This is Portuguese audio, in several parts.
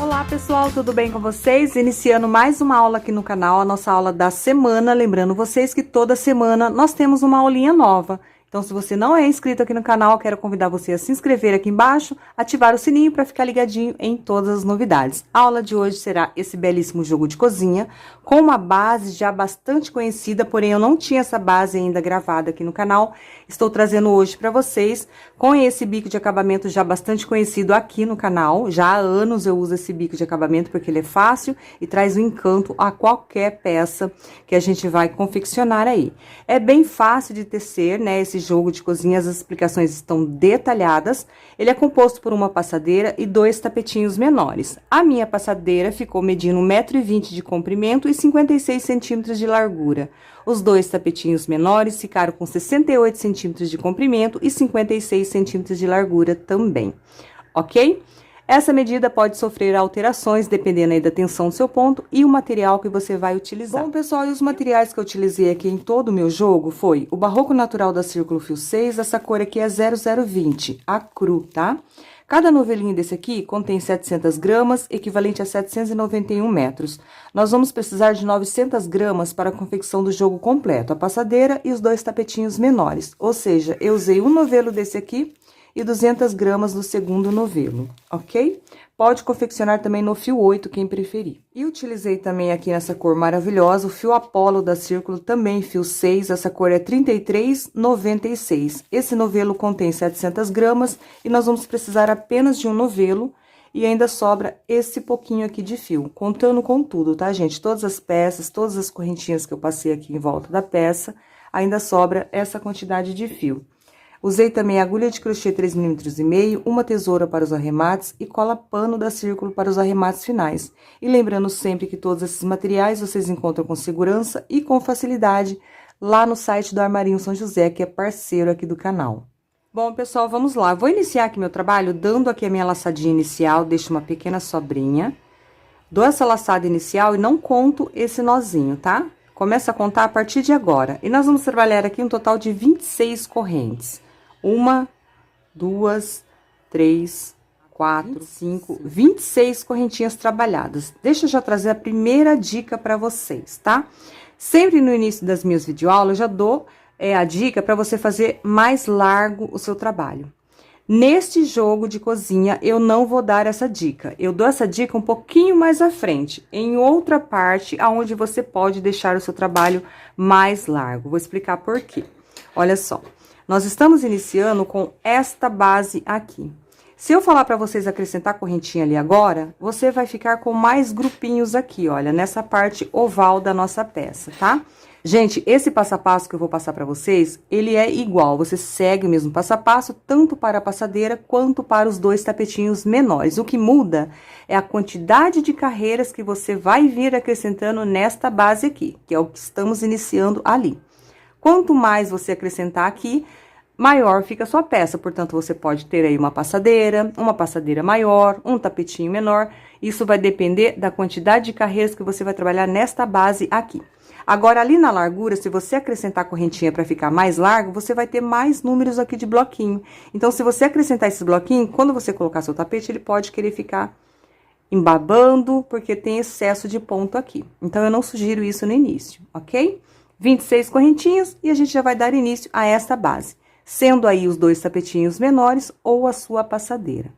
Olá pessoal, tudo bem com vocês? Iniciando mais uma aula aqui no canal, a nossa aula da semana. Lembrando vocês que toda semana nós temos uma aulinha nova. Então, se você não é inscrito aqui no canal, quero convidar você a se inscrever aqui embaixo, ativar o sininho para ficar ligadinho em todas as novidades. A aula de hoje será esse belíssimo jogo de cozinha, com uma base já bastante conhecida, porém eu não tinha essa base ainda gravada aqui no canal. Estou trazendo hoje para vocês, com esse bico de acabamento já bastante conhecido aqui no canal. Já há anos eu uso esse bico de acabamento porque ele é fácil e traz um encanto a qualquer peça que a gente vai confeccionar aí. É bem fácil de tecer, né, esse jogo de cozinha, as explicações estão detalhadas. Ele é composto por uma passadeira e 2 tapetinhos menores. A minha passadeira ficou medindo 1,20 m de comprimento e 56 centímetros de largura. Os 2 tapetinhos menores ficaram com 68 centímetros de comprimento e 56 centímetros de largura também, ok? Essa medida pode sofrer alterações dependendo aí da tensão do seu ponto e o material que você vai utilizar. Bom, pessoal, e os materiais que eu utilizei aqui em todo o meu jogo foi o Barroco Natural da Círculo Fio 6, essa cor aqui é 0020, a cru, tá? Cada novelinho desse aqui contém 700 gramas, equivalente a 791 metros. Nós vamos precisar de 900 gramas para a confecção do jogo completo, a passadeira e os 2 tapetinhos menores. Ou seja, eu usei um novelo desse aqui e 200 gramas do segundo novelo, ok? Pode confeccionar também no fio 8, quem preferir. E utilizei também aqui nessa cor maravilhosa o fio Apollo da Círculo, também fio 6, essa cor é 33,96. Esse novelo contém 700 gramas e nós vamos precisar apenas de um novelo e ainda sobra esse pouquinho aqui de fio, contando com tudo, tá, gente? Todas as peças, todas as correntinhas que eu passei aqui em volta da peça, ainda sobra essa quantidade de fio. Usei também agulha de crochê 3,5 mm, uma tesoura para os arremates e cola pano da Círculo para os arremates finais. E lembrando sempre que todos esses materiais vocês encontram com segurança e com facilidade lá no site do Armarinho São José, que é parceiro aqui do canal. Bom, pessoal, vamos lá. Vou iniciar aqui meu trabalho dando aqui a minha laçadinha inicial, deixo uma pequena sobrinha. Dou essa laçada inicial e não conto esse nozinho, tá? Começa a contar a partir de agora. E nós vamos trabalhar aqui um total de 26 correntes. 1, 2, 3, 4, 5, 26 correntinhas trabalhadas. Deixa eu já trazer a primeira dica para vocês, tá? Sempre no início das minhas videoaulas, eu já dou a dica para você fazer mais largo o seu trabalho. Neste jogo de cozinha, eu não vou dar essa dica. Eu dou essa dica um pouquinho mais à frente, em outra parte, aonde você pode deixar o seu trabalho mais largo. Vou explicar por quê. Olha só. Nós estamos iniciando com esta base aqui. Se eu falar para vocês acrescentar correntinha ali agora, você vai ficar com mais grupinhos aqui, olha, nessa parte oval da nossa peça, tá? Gente, esse passo a passo que eu vou passar para vocês, ele é igual, você segue o mesmo passo a passo, tanto para a passadeira quanto para os 2 tapetinhos menores. O que muda é a quantidade de carreiras que você vai vir acrescentando nesta base aqui, que é o que estamos iniciando ali. Quanto mais você acrescentar aqui, maior fica a sua peça. Portanto, você pode ter aí uma passadeira maior, um tapetinho menor. Isso vai depender da quantidade de carreiras que você vai trabalhar nesta base aqui. Agora, ali na largura, se você acrescentar correntinha para ficar mais largo, você vai ter mais números aqui de bloquinho. Então, se você acrescentar esse bloquinho, quando você colocar seu tapete, ele pode querer ficar embabando, porque tem excesso de ponto aqui. Então, eu não sugiro isso no início, ok? 26 correntinhas e a gente já vai dar início a esta base, sendo aí os 2 tapetinhos menores ou a sua passadeira.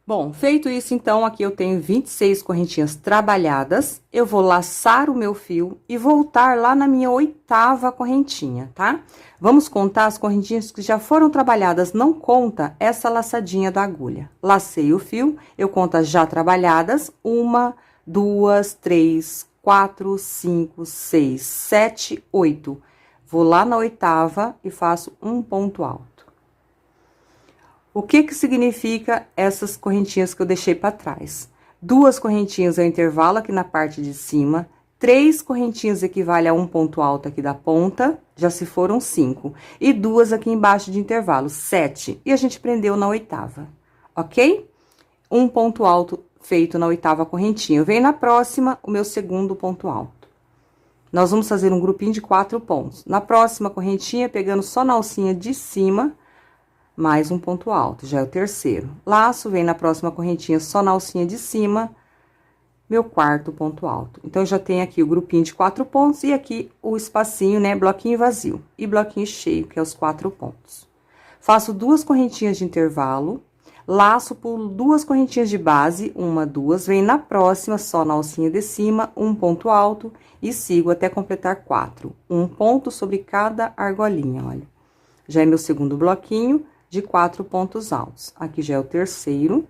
Bom, feito isso, então, aqui eu tenho 26 correntinhas trabalhadas, eu vou laçar o meu fio e voltar lá na minha 8ª correntinha, tá? Vamos contar as correntinhas que já foram trabalhadas, não conta essa laçadinha da agulha. Lacei o fio, eu conto as já trabalhadas, 1, 2, 3, 4, 5, 6, 7, 8. Vou lá na 8ª e faço um ponto alto. O que que significa essas correntinhas que eu deixei para trás? 2 correntinhas é o intervalo aqui na parte de cima, 3 correntinhas equivale a um ponto alto aqui da ponta, já se foram 5. E 2 aqui embaixo de intervalo, 7. E a gente prendeu na 8ª, ok? Um ponto alto feito na 8ª correntinha. Vem na próxima, o meu segundo ponto alto. Nós vamos fazer um grupinho de 4 pontos. Na próxima correntinha, pegando só na alcinha de cima, mais um ponto alto, já é o terceiro. Laço, vem na próxima correntinha só na alcinha de cima, meu quarto ponto alto. Então, eu já tenho aqui o grupinho de 4 pontos e aqui o espacinho, né, bloquinho vazio e bloquinho cheio, que é os 4 pontos. Faço 2 correntinhas de intervalo, laço por 2 correntinhas de base, 1, 2, vem na próxima, só na alcinha de cima, um ponto alto e sigo até completar 4. Um ponto sobre cada argolinha, olha. Já é meu segundo bloquinho de 4 pontos altos. Aqui já é o terceiro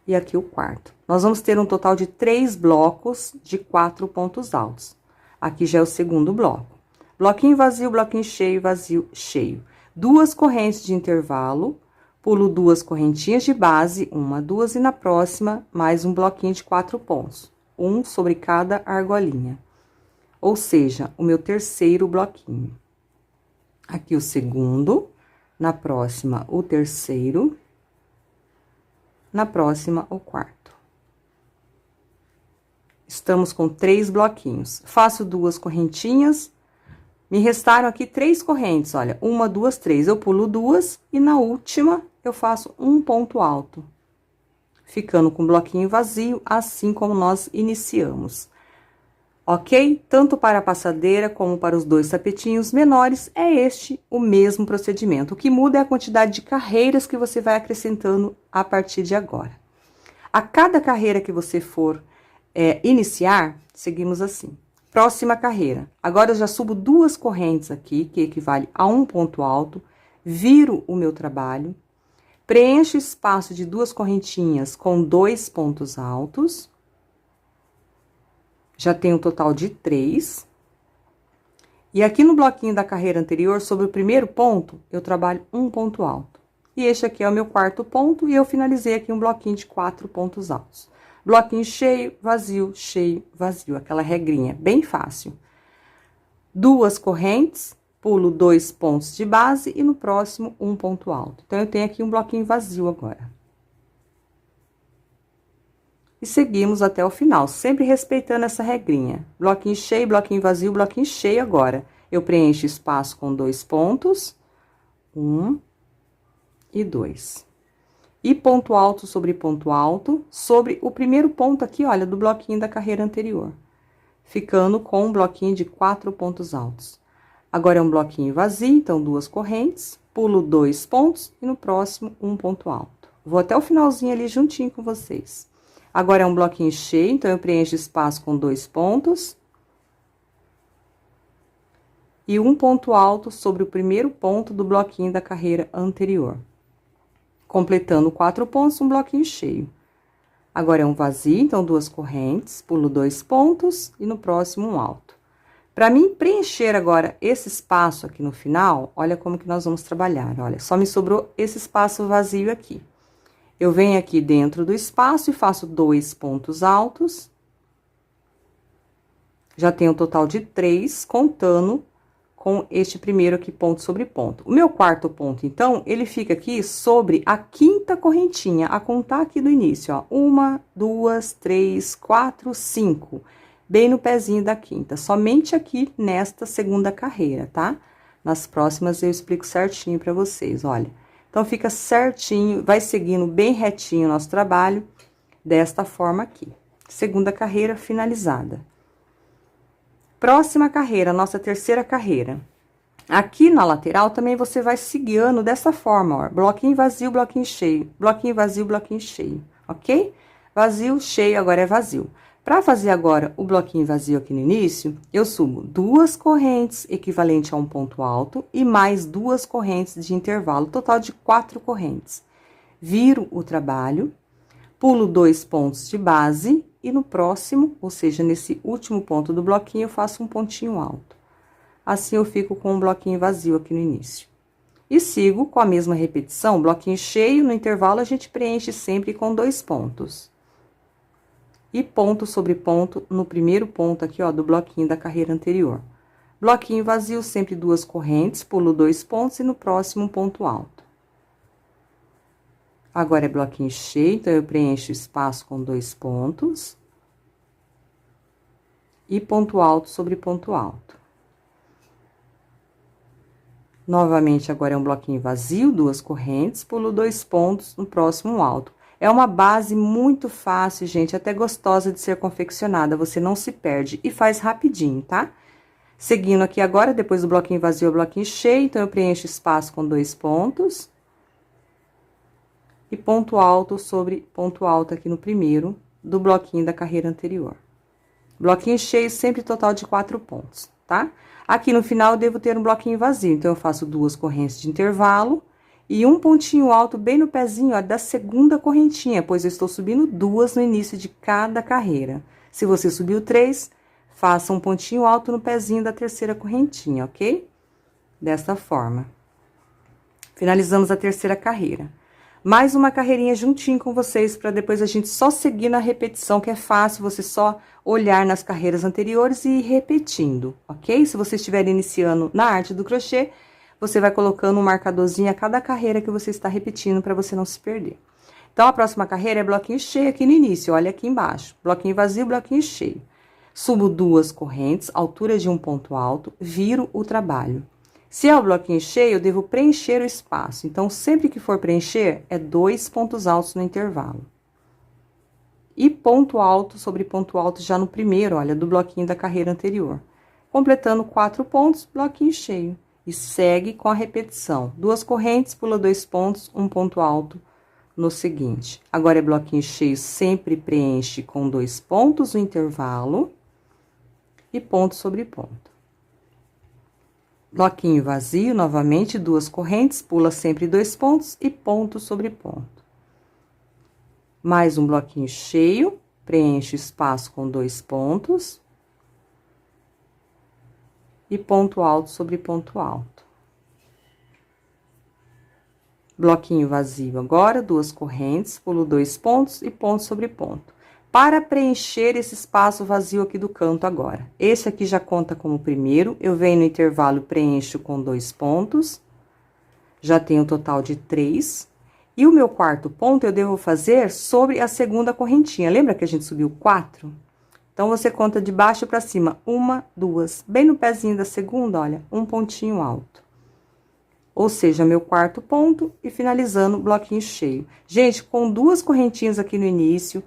e aqui o quarto. Nós vamos ter um total de 3 blocos de 4 pontos altos. Aqui já é o segundo bloco. Bloquinho vazio, cheio. 2 correntes de intervalo, pulo 2 correntinhas de base, 1, 2, e na próxima, mais um bloquinho de 4 pontos. Um sobre cada argolinha. Ou seja, o meu terceiro bloquinho. Aqui o segundo, na próxima, o terceiro, na próxima, o quarto. Estamos com 3 bloquinhos. Faço 2 correntinhas, me restaram aqui 3 correntes, olha, 1, 2, 3. Eu pulo 2 e na última eu faço um ponto alto, ficando com o bloquinho vazio, assim como nós iniciamos. Ok? Tanto para a passadeira como para os 2 tapetinhos menores, é este o mesmo procedimento. O que muda é a quantidade de carreiras que você vai acrescentando a partir de agora. A cada carreira que você for iniciar, seguimos assim. Próxima carreira. Agora, eu já subo 2 correntes aqui, que equivale a um ponto alto, viro o meu trabalho, preencho o espaço de 2 correntinhas com 2 pontos altos. Já tenho um total de 3. E aqui no bloquinho da carreira anterior, sobre o primeiro ponto, eu trabalho um ponto alto. E este aqui é o meu quarto ponto, e eu finalizei aqui um bloquinho de 4 pontos altos. Bloquinho cheio, vazio, aquela regrinha, bem fácil. 2 correntes, pulo 2 pontos de base e no próximo um ponto alto. Então, eu tenho aqui um bloquinho vazio agora. E seguimos até o final, sempre respeitando essa regrinha. Bloquinho cheio agora. Eu preencho espaço com 2 pontos, 1 e 2. E ponto alto, sobre o primeiro ponto aqui, olha, do bloquinho da carreira anterior. Ficando com um bloquinho de 4 pontos altos. Agora é um bloquinho vazio, então 2 correntes, pulo 2 pontos e no próximo um ponto alto. Vou até o finalzinho ali juntinho com vocês. Agora é um bloquinho cheio, então eu preencho espaço com 2 pontos. E um ponto alto sobre o primeiro ponto do bloquinho da carreira anterior. Completando 4 pontos, um bloquinho cheio. Agora é um vazio, então 2 correntes, pulo 2 pontos e no próximo um alto. Para mim preencher agora esse espaço aqui no final, olha como que nós vamos trabalhar, olha, só me sobrou esse espaço vazio aqui. Eu venho aqui dentro do espaço e faço 2 pontos altos. Já tenho um total de 3, contando com este primeiro aqui, ponto sobre ponto. O meu quarto ponto, então, ele fica aqui sobre a 5ª correntinha, a contar aqui do início, ó. 1, 2, 3, 4, 5. Bem no pezinho da 5ª, somente aqui nesta segunda carreira, tá? Nas próximas eu explico certinho pra vocês, olha. Então, fica certinho, vai seguindo bem retinho o nosso trabalho, desta forma aqui. Segunda carreira finalizada. Próxima carreira, nossa terceira carreira. Aqui na lateral também você vai seguindo dessa forma, ó. Bloquinho vazio, bloquinho cheio. Bloquinho vazio, bloquinho cheio, ok? Vazio, cheio, agora é vazio. Para fazer agora o bloquinho vazio aqui no início, eu subo 2 correntes, equivalente a um ponto alto, e mais 2 correntes de intervalo, total de 4 correntes. Viro o trabalho, pulo 2 pontos de base, e no próximo, ou seja, nesse último ponto do bloquinho, eu faço um pontinho alto. Assim, eu fico com um bloquinho vazio aqui no início. E sigo com a mesma repetição, bloquinho cheio, no intervalo a gente preenche sempre com 2 pontos. E ponto sobre ponto no primeiro ponto aqui, ó, do bloquinho da carreira anterior. Bloquinho vazio, sempre 2 correntes, pulo 2 pontos e no próximo um ponto alto. Agora é bloquinho cheio, então eu preencho o espaço com 2 pontos. E ponto alto sobre ponto alto. Novamente, agora é um bloquinho vazio, 2 correntes, pulo 2 pontos no próximo alto. É uma base muito fácil, gente, até gostosa de ser confeccionada, você não se perde e faz rapidinho, tá? Seguindo aqui agora, depois do bloquinho vazio, o bloquinho cheio, então eu preencho espaço com 2 pontos. E ponto alto sobre ponto alto aqui no primeiro do bloquinho da carreira anterior. Bloquinho cheio, sempre total de 4 pontos, tá? Aqui no final, eu devo ter um bloquinho vazio, então eu faço 2 correntes de intervalo e um pontinho alto bem no pezinho, ó, da segunda correntinha, pois eu estou subindo 2 no início de cada carreira. Se você subiu 3, faça um pontinho alto no pezinho da terceira correntinha, ok? Dessa forma. Finalizamos a terceira carreira. Mais uma carreirinha juntinho com vocês, para depois a gente só seguir na repetição, que é fácil você só olhar nas carreiras anteriores e ir repetindo, ok? Se você estiver iniciando na arte do crochê, você vai colocando um marcadorzinho a cada carreira que você está repetindo, para você não se perder. Então, a próxima carreira é bloquinho cheio aqui no início, olha aqui embaixo. Bloquinho vazio, bloquinho cheio. Subo 2 correntes, altura de um ponto alto, viro o trabalho. Se é o bloquinho cheio, eu devo preencher o espaço. Então, sempre que for preencher, é 2 pontos altos no intervalo. E ponto alto sobre ponto alto já no primeiro, olha, do bloquinho da carreira anterior. Completando 4 pontos, bloquinho cheio. E segue com a repetição. 2 correntes, pula 2 pontos, um ponto alto no seguinte. Agora, é bloquinho cheio, sempre preenche com 2 pontos no intervalo. E ponto sobre ponto. Bloquinho vazio, novamente, 2 correntes, pula sempre 2 pontos e ponto sobre ponto. Mais um bloquinho cheio, preenche o espaço com 2 pontos. E ponto alto sobre ponto alto. Bloquinho vazio agora, 2 correntes, pulo 2 pontos e ponto sobre ponto. Para preencher esse espaço vazio aqui do canto agora. Esse aqui já conta como primeiro, eu venho no intervalo, preencho com 2 pontos. Já tenho um total de 3. E o meu quarto ponto eu devo fazer sobre a segunda correntinha. Lembra que a gente subiu 4? Então, você conta de baixo para cima, 1, 2. Bem no pezinho da segunda, olha, um pontinho alto. Ou seja, meu quarto ponto e finalizando o bloquinho cheio. Gente, com 2 correntinhas aqui no início...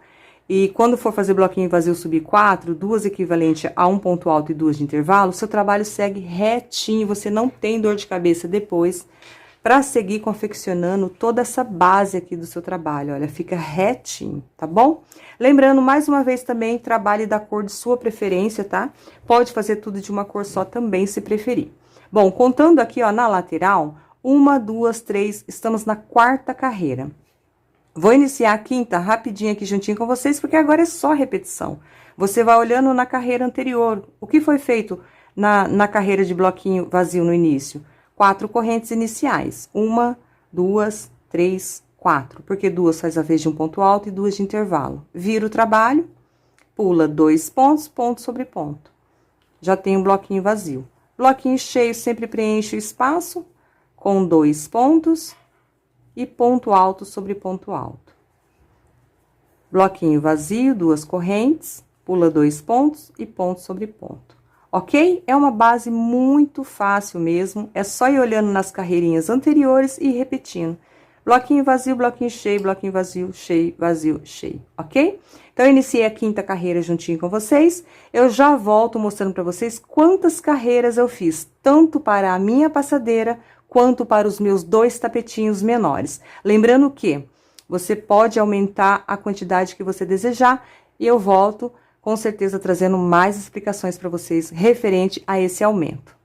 E quando for fazer bloquinho vazio subir 4, 2 equivalente a um ponto alto e 2 de intervalo, seu trabalho segue retinho, você não tem dor de cabeça depois para seguir confeccionando toda essa base aqui do seu trabalho, olha, fica retinho, tá bom? Lembrando, mais uma vez também, trabalhe da cor de sua preferência, tá? Pode fazer tudo de uma cor só também, se preferir. Bom, contando aqui, ó, na lateral, 1, 2, 3, estamos na 4ª carreira. Vou iniciar a 5ª rapidinho aqui juntinho com vocês, porque agora é só repetição. Você vai olhando na carreira anterior. O que foi feito na carreira de bloquinho vazio no início? 4 correntes iniciais. 1, 2, 3, 4. Porque 2 faz a vez de um ponto alto e 2 de intervalo. Vira o trabalho, pula 2 pontos, ponto sobre ponto. Já tem um bloquinho vazio. Bloquinho cheio, sempre preenche o espaço com 2 pontos. E ponto alto sobre ponto alto. Bloquinho vazio, 2 correntes, pula 2 pontos e ponto sobre ponto. Ok? É uma base muito fácil mesmo, é só ir olhando nas carreirinhas anteriores e ir repetindo. Bloquinho vazio, bloquinho cheio, bloquinho vazio, cheio, ok? Então, eu iniciei a 5ª carreira juntinho com vocês, eu já volto mostrando para vocês quantas carreiras eu fiz, tanto para a minha passadeira, quanto para os meus 2 tapetinhos menores. Lembrando que você pode aumentar a quantidade que você desejar e eu volto com certeza trazendo mais explicações para vocês referente a esse aumento.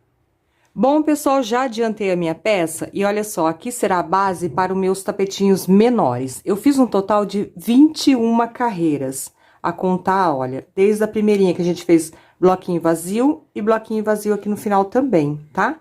Bom, pessoal, já adiantei a minha peça e olha só, aqui será a base para os meus tapetinhos menores. Eu fiz um total de 21 carreiras, a contar, olha, desde a primeirinha que a gente fez bloquinho vazio e bloquinho vazio aqui no final também, tá?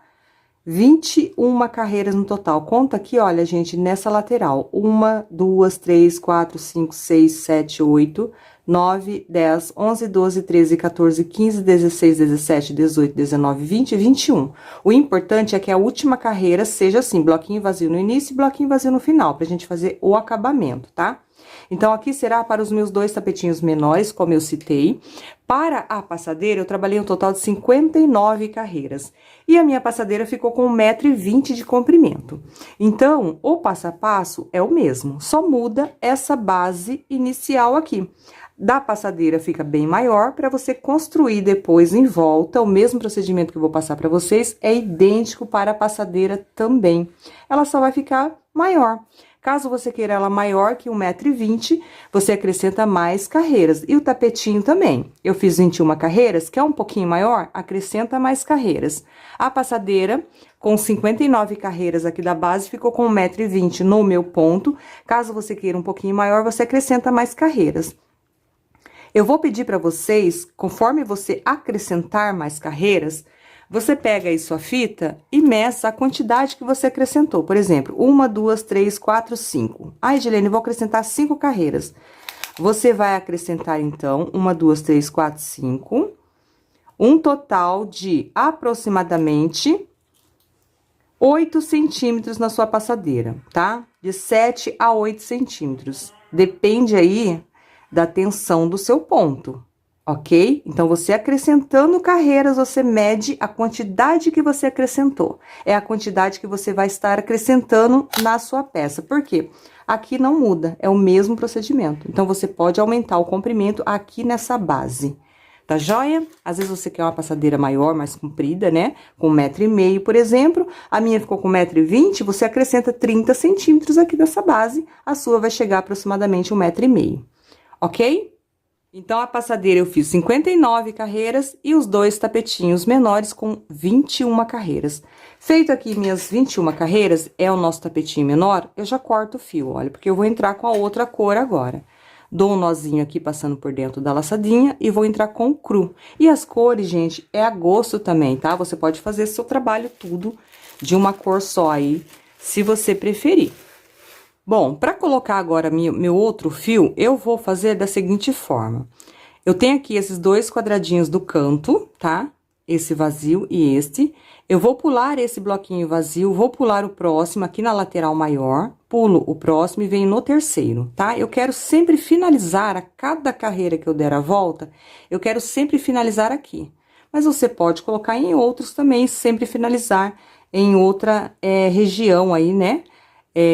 21 carreiras no total. Conta aqui, olha, gente, nessa lateral. 1, 2, 3, 4, 5, 6, 7, 8, 9, 10, 11, 12, 13, 14, 15, 16, 17, 18, 19, 20 e 21. O importante é que a última carreira seja assim, bloquinho vazio no início e bloquinho vazio no final, pra gente fazer o acabamento, tá? Então, aqui será para os meus 2 tapetinhos menores, como eu citei. Para a passadeira, eu trabalhei um total de 59 carreiras. E a minha passadeira ficou com 1,20 m de comprimento. Então, o passo a passo é o mesmo, só muda essa base inicial aqui. Da passadeira fica bem maior, para você construir depois em volta, o mesmo procedimento que eu vou passar para vocês, é idêntico para a passadeira também. Ela só vai ficar maior. Caso você queira ela maior que 1,20 m, você acrescenta mais carreiras. E o tapetinho também. Eu fiz 21 carreiras, que é um pouquinho maior, acrescenta mais carreiras. A passadeira, com 59 carreiras aqui da base, ficou com 1,20 m no meu ponto. Caso você queira um pouquinho maior, você acrescenta mais carreiras. Eu vou pedir para vocês, conforme você acrescentar mais carreiras, você pega aí sua fita e meça a quantidade que você acrescentou. Por exemplo, 1, 2, 3, 4, 5. Ai, Edilene, vou acrescentar 5 carreiras. Você vai acrescentar, então, 1, 2, 3, 4, 5. Um total de aproximadamente 8 centímetros na sua passadeira, tá? De 7 a 8 centímetros. Depende aí da tensão do seu ponto. Ok? Então, você acrescentando carreiras, você mede a quantidade que você acrescentou. É a quantidade que você vai estar acrescentando na sua peça. Por quê? Aqui não muda, é o mesmo procedimento. Então, você pode aumentar o comprimento aqui nessa base. Tá joia? Às vezes você quer uma passadeira maior, mais comprida, né? Com 1,5 m, por exemplo. A minha ficou com 1,20 m, você acrescenta 30 centímetros aqui nessa base. A sua vai chegar aproximadamente 1,5 m. Ok? Então, a passadeira eu fiz 59 carreiras e os 2 tapetinhos menores com 21 carreiras. Feito aqui minhas 21 carreiras, é o nosso tapetinho menor, eu já corto o fio, olha, porque eu vou entrar com a outra cor agora. Dou um nozinho aqui passando por dentro da laçadinha e vou entrar com o cru. E as cores, gente, é a gosto também, tá? Você pode fazer seu trabalho tudo de uma cor só aí, se você preferir. Bom, para colocar agora meu outro fio, eu vou fazer da seguinte forma. Eu tenho aqui esses 2 quadradinhos do canto, tá? Esse vazio e este. Eu vou pular esse bloquinho vazio, vou pular o próximo aqui na lateral maior, pulo o próximo e venho no terceiro, tá? Eu quero sempre finalizar a cada carreira que eu der a volta, eu quero sempre finalizar aqui. Mas você pode colocar em outros também, sempre finalizar em outra região aí, né?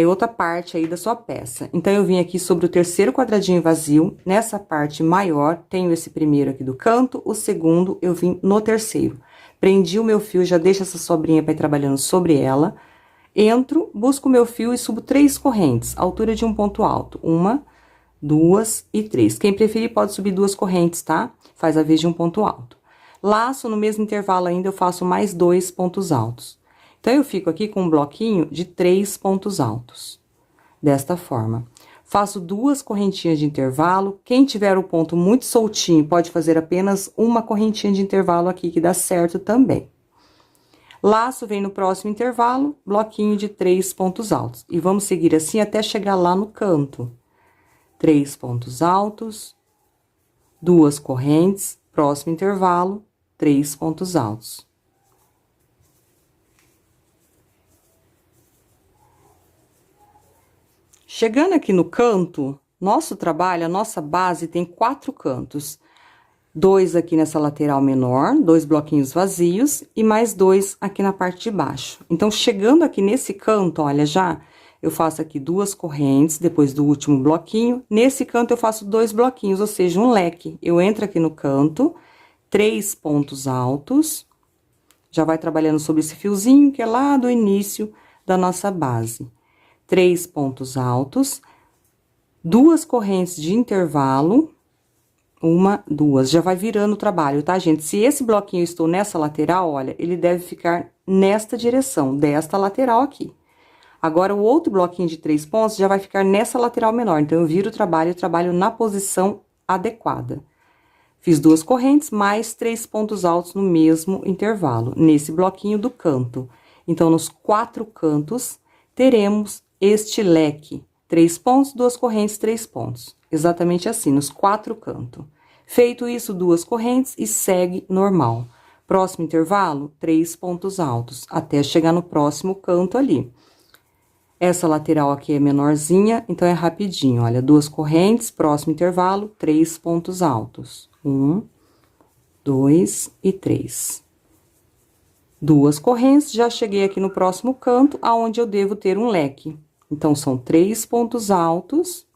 Outra parte aí da sua peça. Então, eu vim aqui sobre o terceiro quadradinho vazio, nessa parte maior, tenho esse primeiro aqui do canto, o segundo eu vim no terceiro. Prendi o meu fio, já deixo essa sobrinha para ir trabalhando sobre ela. Entro, busco o meu fio e subo 3 correntes, altura de um ponto alto. 1, 2 e 3. Quem preferir pode subir 2 correntes, tá? Faz a vez de um ponto alto. Laço, no mesmo intervalo ainda, eu faço mais 2 pontos altos. Então, eu fico aqui com um bloquinho de 3 pontos altos, desta forma. Faço 2 correntinhas de intervalo, quem tiver o ponto muito soltinho, pode fazer apenas uma correntinha de intervalo aqui, que dá certo também. Laço, vem no próximo intervalo, bloquinho de 3 pontos altos. E vamos seguir assim até chegar lá no canto. 3 pontos altos, 2 correntes, próximo intervalo, 3 pontos altos. Chegando aqui no canto, nosso trabalho, a nossa base tem 4 cantos. 2 aqui nessa lateral menor, 2 bloquinhos vazios e mais 2 aqui na parte de baixo. Então, chegando aqui nesse canto, olha, já eu faço aqui 2 correntes, depois do último bloquinho. Nesse canto, eu faço 2 bloquinhos, ou seja, um leque. Eu entro aqui no canto, 3 pontos altos, já vai trabalhando sobre esse fiozinho que é lá do início da nossa base. 3 pontos altos, 2 correntes de intervalo, 1, 2, já vai virando o trabalho, tá, gente? Se esse bloquinho eu estou nessa lateral, olha, ele deve ficar nesta direção, desta lateral aqui. Agora, o outro bloquinho de 3 pontos já vai ficar nessa lateral menor, então, eu viro o trabalho na posição adequada. Fiz 2 correntes, mais 3 pontos altos no mesmo intervalo, nesse bloquinho do canto. Então, nos 4 cantos, teremos este leque, 3 pontos, 2 correntes, 3 pontos. Exatamente assim, nos 4 cantos. Feito isso, 2 correntes e segue normal. Próximo intervalo, 3 pontos altos, até chegar no próximo canto ali. Essa lateral aqui é menorzinha, então é rapidinho, olha, 2 correntes, próximo intervalo, 3 pontos altos. 1, 2 e 3. 2 correntes, já cheguei aqui no próximo canto, aonde eu devo ter um leque. Então, são 3 pontos altos,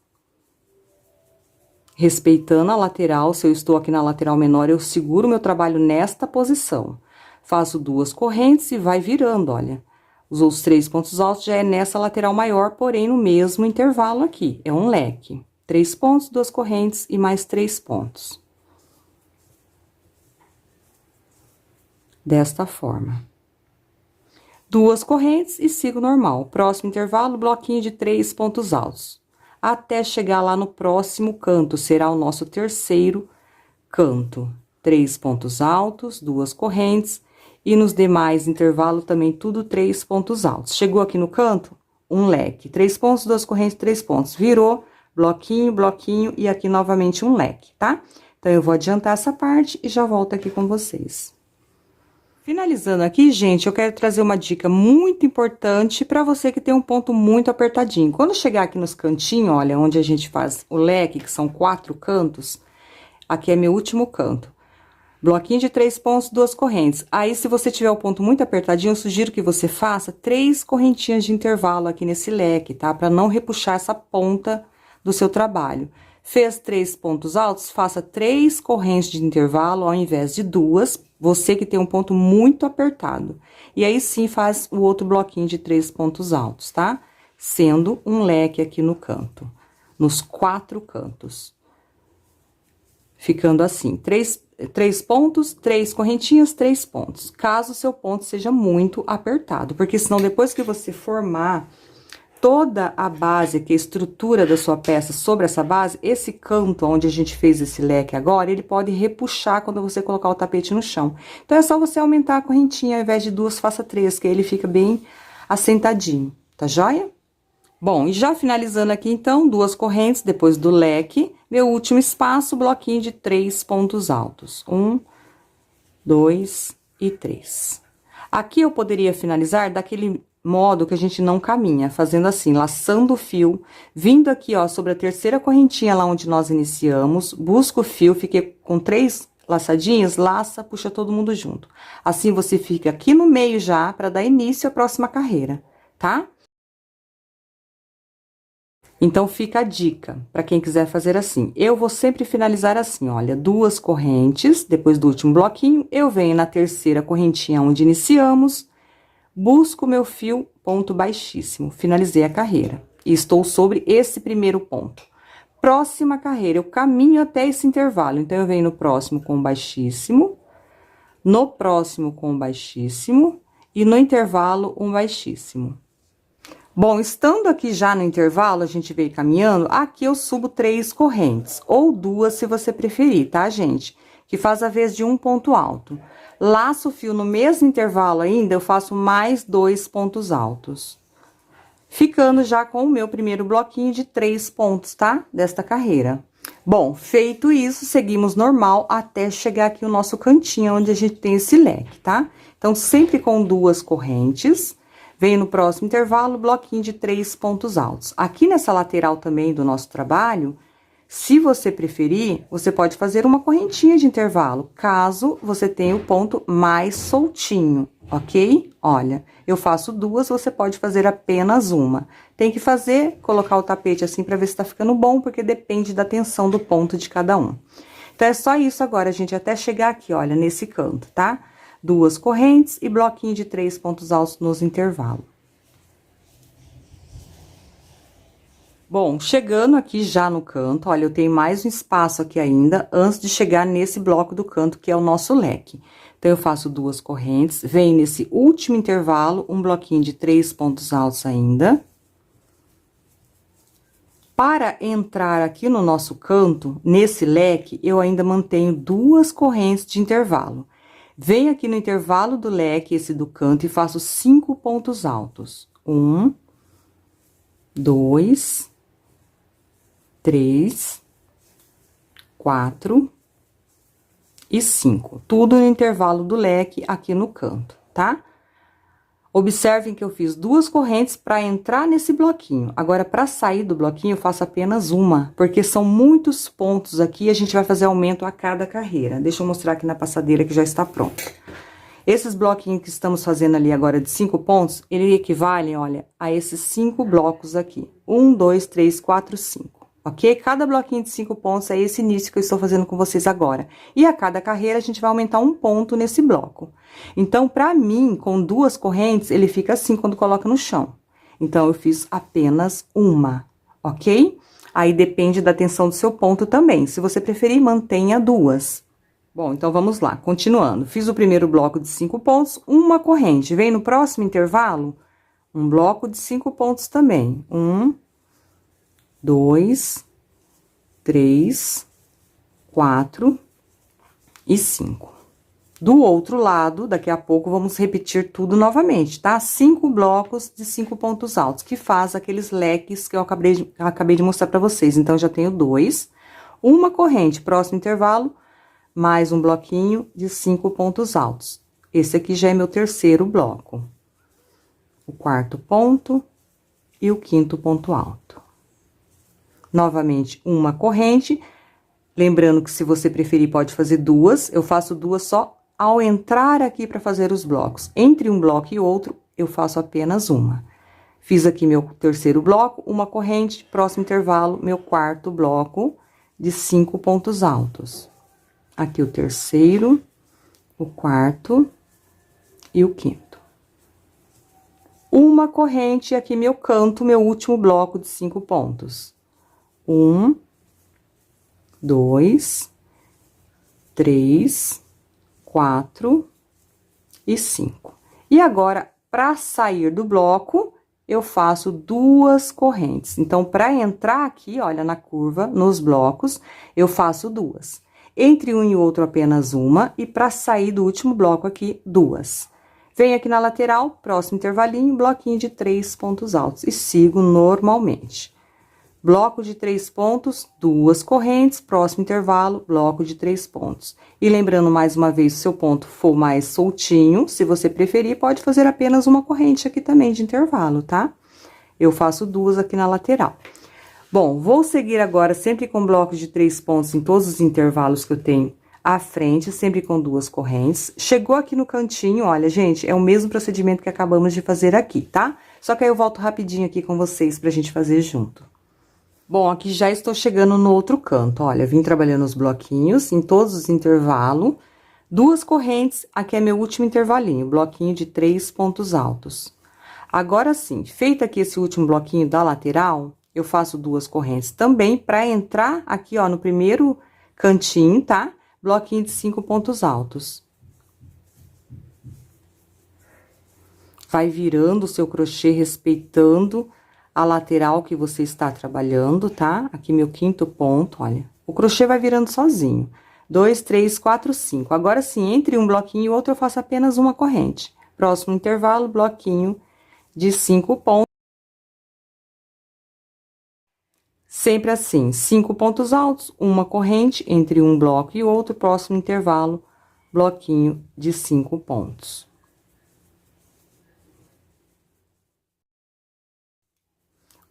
respeitando a lateral. Se eu estou aqui na lateral menor, eu seguro meu trabalho nesta posição. Faço 2 correntes e vai virando, olha. Os outros 3 pontos altos já é nessa lateral maior, porém no mesmo intervalo aqui. É um leque. 3 pontos, 2 correntes e mais 3 pontos. Desta forma. 2 correntes e sigo normal. Próximo intervalo, bloquinho de 3 pontos altos. Até chegar lá no próximo canto, será o nosso terceiro canto. 3 pontos altos, 2 correntes. E nos demais intervalos também tudo 3 pontos altos. Chegou aqui no canto, um leque. 3 pontos, 2 correntes, 3 pontos. Virou, bloquinho, bloquinho e aqui novamente um leque, tá? Então, eu vou adiantar essa parte e já volto aqui com vocês. Finalizando aqui, gente, eu quero trazer uma dica muito importante para você que tem um ponto muito apertadinho. Quando chegar aqui nos cantinhos, olha, onde a gente faz o leque, que são 4 cantos, aqui é meu último canto. Bloquinho de 3 pontos, 2 correntes. Aí, se você tiver o ponto muito apertadinho, eu sugiro que você faça 3 correntinhas de intervalo aqui nesse leque, tá? Para não repuxar essa ponta do seu trabalho. Fez 3 pontos altos, faça 3 correntes de intervalo ao invés de 2, você que tem um ponto muito apertado. E aí, sim, faz o outro bloquinho de 3 pontos altos, tá? Sendo um leque aqui no canto, nos 4 cantos. Ficando assim, 3 pontos, 3 correntinhas, 3 pontos. Caso o seu ponto seja muito apertado, porque senão depois que você formar toda a base, que é a estrutura da sua peça sobre essa base, esse canto onde a gente fez esse leque agora, ele pode repuxar quando você colocar o tapete no chão. Então, é só você aumentar a correntinha, ao invés de 2, faça 3, que aí ele fica bem assentadinho, tá joia? Bom, e já finalizando aqui, então, 2 correntes, depois do leque, meu último espaço, bloquinho de 3 pontos altos. 1, 2 e 3. Aqui eu poderia finalizar daquele modo que a gente não caminha, fazendo assim, laçando o fio, vindo aqui, ó, sobre a terceira correntinha lá onde nós iniciamos, busca o fio, fiquei com 3 laçadinhas, laça, puxa todo mundo junto. Assim, você fica aqui no meio já, para dar início à próxima carreira, tá? Então, fica a dica, para quem quiser fazer assim. Eu vou sempre finalizar assim, olha, 2 correntes, depois do último bloquinho, eu venho na terceira correntinha onde iniciamos, busco o meu fio, ponto baixíssimo, finalizei a carreira. E estou sobre esse primeiro ponto. Próxima carreira, eu caminho até esse intervalo, então, eu venho no próximo com baixíssimo, no próximo com baixíssimo, e no intervalo, um baixíssimo. Bom, estando aqui já no intervalo, a gente veio caminhando, aqui eu subo 3 correntes, ou 2 se você preferir, tá, gente? Que faz a vez de um ponto alto. Laço o fio no mesmo intervalo ainda, eu faço mais 2 pontos altos. Ficando já com o meu primeiro bloquinho de 3 pontos, tá? Desta carreira. Bom, feito isso, seguimos normal até chegar aqui o nosso cantinho, onde a gente tem esse leque, tá? Então, sempre com 2 correntes. Venho no próximo intervalo, bloquinho de 3 pontos altos. Aqui nessa lateral também do nosso trabalho, se você preferir, você pode fazer uma correntinha de intervalo, caso você tenha o ponto mais soltinho, ok? Olha, eu faço 2, você pode fazer apenas uma. Tem que fazer, colocar o tapete assim pra ver se tá ficando bom, porque depende da tensão do ponto de cada um. Então, é só isso agora, gente, até chegar aqui, olha, nesse canto, tá? 2 correntes e bloquinho de 3 pontos altos nos intervalos. Bom, chegando aqui já no canto, olha, eu tenho mais um espaço aqui ainda, antes de chegar nesse bloco do canto, que é o nosso leque. Então, eu faço 2 correntes, venho nesse último intervalo, um bloquinho de 3 pontos altos ainda. Para entrar aqui no nosso canto, nesse leque, eu ainda mantenho 2 correntes de intervalo. Venho aqui no intervalo do leque, esse do canto, e faço 5 pontos altos. 1, 2, 3, 4 e 5. Tudo no intervalo do leque aqui no canto, tá? Observem que eu fiz 2 correntes para entrar nesse bloquinho. Agora, para sair do bloquinho, eu faço apenas uma, porque são muitos pontos aqui e a gente vai fazer aumento a cada carreira. Deixa eu mostrar aqui na passadeira que já está pronto. Esses bloquinhos que estamos fazendo ali agora de 5 pontos, ele equivale, olha, a esses 5 blocos aqui. 1, 2, 3, 4, 5. Ok? Cada bloquinho de 5 pontos é esse início que eu estou fazendo com vocês agora. E a cada carreira, a gente vai aumentar um ponto nesse bloco. Então, pra mim, com 2 correntes, ele fica assim quando coloca no chão. Então, eu fiz apenas uma, ok? Aí, depende da tensão do seu ponto também. Se você preferir, mantenha 2. Bom, então, vamos lá. Continuando. Fiz o primeiro bloco de 5 pontos, uma corrente. Vem no próximo intervalo, um bloco de 5 pontos também. 1, 2, 3, 4 e 5. Do outro lado, daqui a pouco, vamos repetir tudo novamente, tá? 5 blocos de 5 pontos altos, que faz aqueles leques que eu acabei de mostrar pra vocês. Então, já tenho 2, uma corrente, próximo intervalo, mais um bloquinho de 5 pontos altos. Esse aqui já é meu terceiro bloco. O quarto ponto e o quinto ponto alto. Novamente, uma corrente. Lembrando que se você preferir, pode fazer 2. Eu faço 2 só ao entrar aqui para fazer os blocos. Entre um bloco e outro, eu faço apenas uma. Fiz aqui meu terceiro bloco, uma corrente, próximo intervalo, meu quarto bloco de 5 pontos altos. Aqui o terceiro, o quarto e o quinto. Uma corrente, aqui meu canto, meu último bloco de 5 pontos. 1, 2, 3, 4 e 5. E agora, para sair do bloco, eu faço 2 correntes. Então, para entrar aqui, olha, na curva, nos blocos, eu faço 2. Entre um e outro, apenas uma, e para sair do último bloco aqui, 2. Venho aqui na lateral, próximo intervalinho, bloquinho de 3 pontos altos, e sigo normalmente. Bloco de 3 pontos, 2 correntes, próximo intervalo, bloco de 3 pontos. E lembrando mais uma vez, se o seu ponto for mais soltinho, se você preferir, pode fazer apenas uma corrente aqui também de intervalo, tá? Eu faço 2 aqui na lateral. Bom, vou seguir agora sempre com blocos de 3 pontos em todos os intervalos que eu tenho à frente, sempre com 2 correntes. Chegou aqui no cantinho, olha, gente, é o mesmo procedimento que acabamos de fazer aqui, tá? Só que aí eu volto rapidinho aqui com vocês pra gente fazer junto. Bom, aqui já estou chegando no outro canto, olha, vim trabalhando os bloquinhos em todos os intervalos, 2 correntes, aqui é meu último intervalinho, bloquinho de 3 pontos altos. Agora sim, feito aqui esse último bloquinho da lateral, eu faço 2 correntes também para entrar aqui, ó, no primeiro cantinho, tá? Bloquinho de 5 pontos altos. Vai virando o seu crochê, respeitando a lateral que você está trabalhando, tá? Aqui meu quinto ponto, olha. O crochê vai virando sozinho. 2, 3, 4, 5. Agora sim, entre um bloquinho e outro, eu faço apenas uma corrente. Próximo intervalo, bloquinho de 5 pontos. Sempre assim, 5 pontos altos, uma corrente entre um bloco e outro, próximo intervalo, bloquinho de 5 pontos.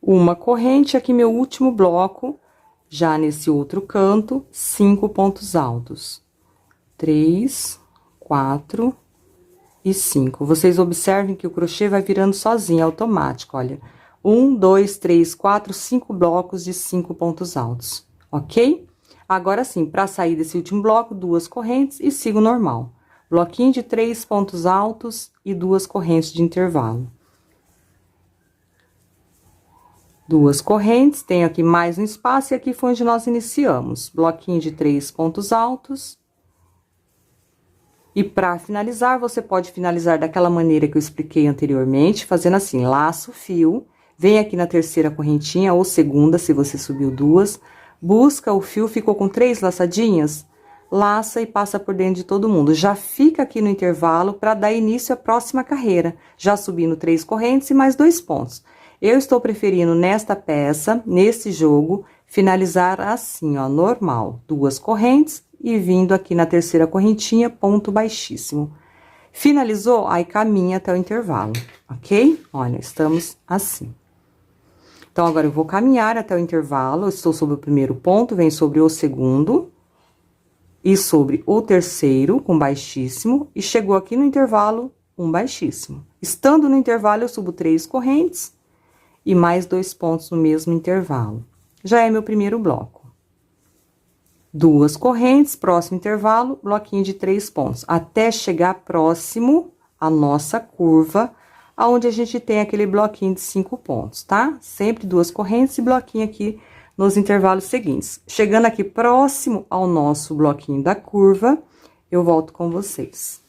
Uma corrente, aqui meu último bloco, já nesse outro canto, 5 pontos altos. 3, 4 e 5. Vocês observem que o crochê vai virando sozinho, automático, olha. 1, 2, 3, 4, 5 blocos de 5 pontos altos, ok? Agora sim, para sair desse último bloco, 2 correntes e sigo normal. Bloquinho de 3 pontos altos e 2 correntes de intervalo. 2 correntes, tenho aqui mais um espaço e aqui foi onde nós iniciamos. Bloquinho de 3 pontos altos. E para finalizar, você pode finalizar daquela maneira que eu expliquei anteriormente, fazendo assim, laço, fio, vem aqui na terceira correntinha ou segunda, se você subiu 2, busca o fio, ficou com 3 laçadinhas, laça e passa por dentro de todo mundo. Já fica aqui no intervalo para dar início à próxima carreira, já subindo 3 correntes e mais 2 pontos. Eu estou preferindo nesta peça, nesse jogo, finalizar assim, ó, normal. 2 correntes e vindo aqui na terceira correntinha, ponto baixíssimo. Finalizou? Aí caminha até o intervalo, ok? Olha, estamos assim. Então, agora eu vou caminhar até o intervalo, eu estou sobre o primeiro ponto, venho sobre o segundo e sobre o terceiro, com baixíssimo, e chegou aqui no intervalo, um baixíssimo. Estando no intervalo, eu subo 3 correntes e mais 2 pontos no mesmo intervalo. Já é meu primeiro bloco. 2 correntes, próximo intervalo, bloquinho de 3 pontos, até chegar próximo à nossa curva, aonde a gente tem aquele bloquinho de 5 pontos, tá? Sempre 2 correntes e bloquinho aqui nos intervalos seguintes. Chegando aqui próximo ao nosso bloquinho da curva, eu volto com vocês.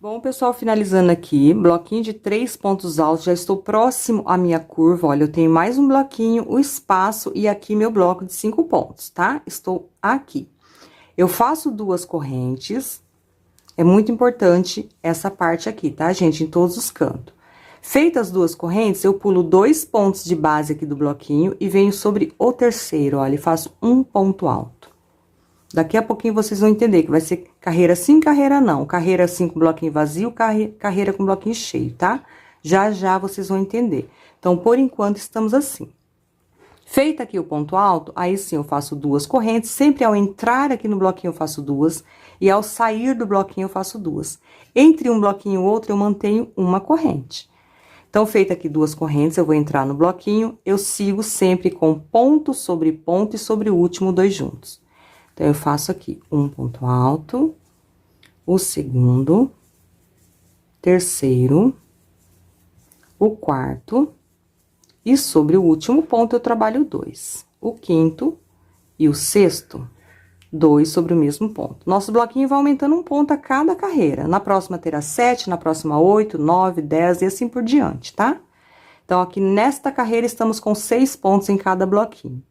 Bom, pessoal, finalizando aqui, bloquinho de 3 pontos altos, já estou próximo à minha curva, olha, eu tenho mais um bloquinho, o espaço e aqui meu bloco de 5 pontos, tá? Estou aqui. Eu faço 2 correntes, é muito importante essa parte aqui, tá, gente? Em todos os cantos. Feitas as 2 correntes, eu pulo 2 pontos de base aqui do bloquinho e venho sobre o terceiro, olha, e faço um ponto alto. Daqui a pouquinho vocês vão entender que vai ser carreira sim, carreira não. Carreira assim com bloquinho vazio, carreira com bloquinho cheio, tá? Já já vocês vão entender. Então, por enquanto, estamos assim. Feita aqui o ponto alto, aí sim eu faço 2 correntes. Sempre ao entrar aqui no bloquinho eu faço 2. E ao sair do bloquinho eu faço 2. Entre um bloquinho e outro eu mantenho uma corrente. Então, feita aqui 2 correntes, eu vou entrar no bloquinho. Eu sigo sempre com ponto sobre ponto e sobre o último 2 juntos. Então, eu faço aqui um ponto alto, o segundo, terceiro, o quarto, e sobre o último ponto eu trabalho 2. O quinto e o sexto, 2 sobre o mesmo ponto. Nosso bloquinho vai aumentando um ponto a cada carreira. Na próxima terá 7, na próxima 8, 9, 10 e assim por diante, tá? Então, aqui nesta carreira estamos com 6 pontos em cada bloquinho.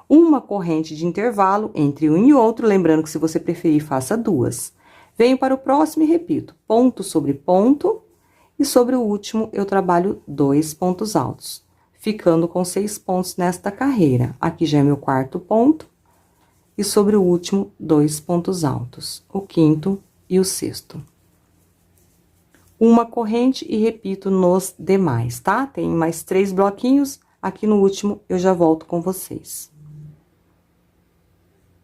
Uma corrente de intervalo entre um e outro, lembrando que se você preferir, faça 2. Venho para o próximo e repito, ponto sobre ponto, e sobre o último eu trabalho 2 pontos altos, ficando com 6 pontos nesta carreira. Aqui já é meu quarto ponto, e sobre o último, 2 pontos altos, o quinto e o sexto. Uma corrente e repito nos demais, tá? Tem mais 3 bloquinhos, aqui no último eu já volto com vocês.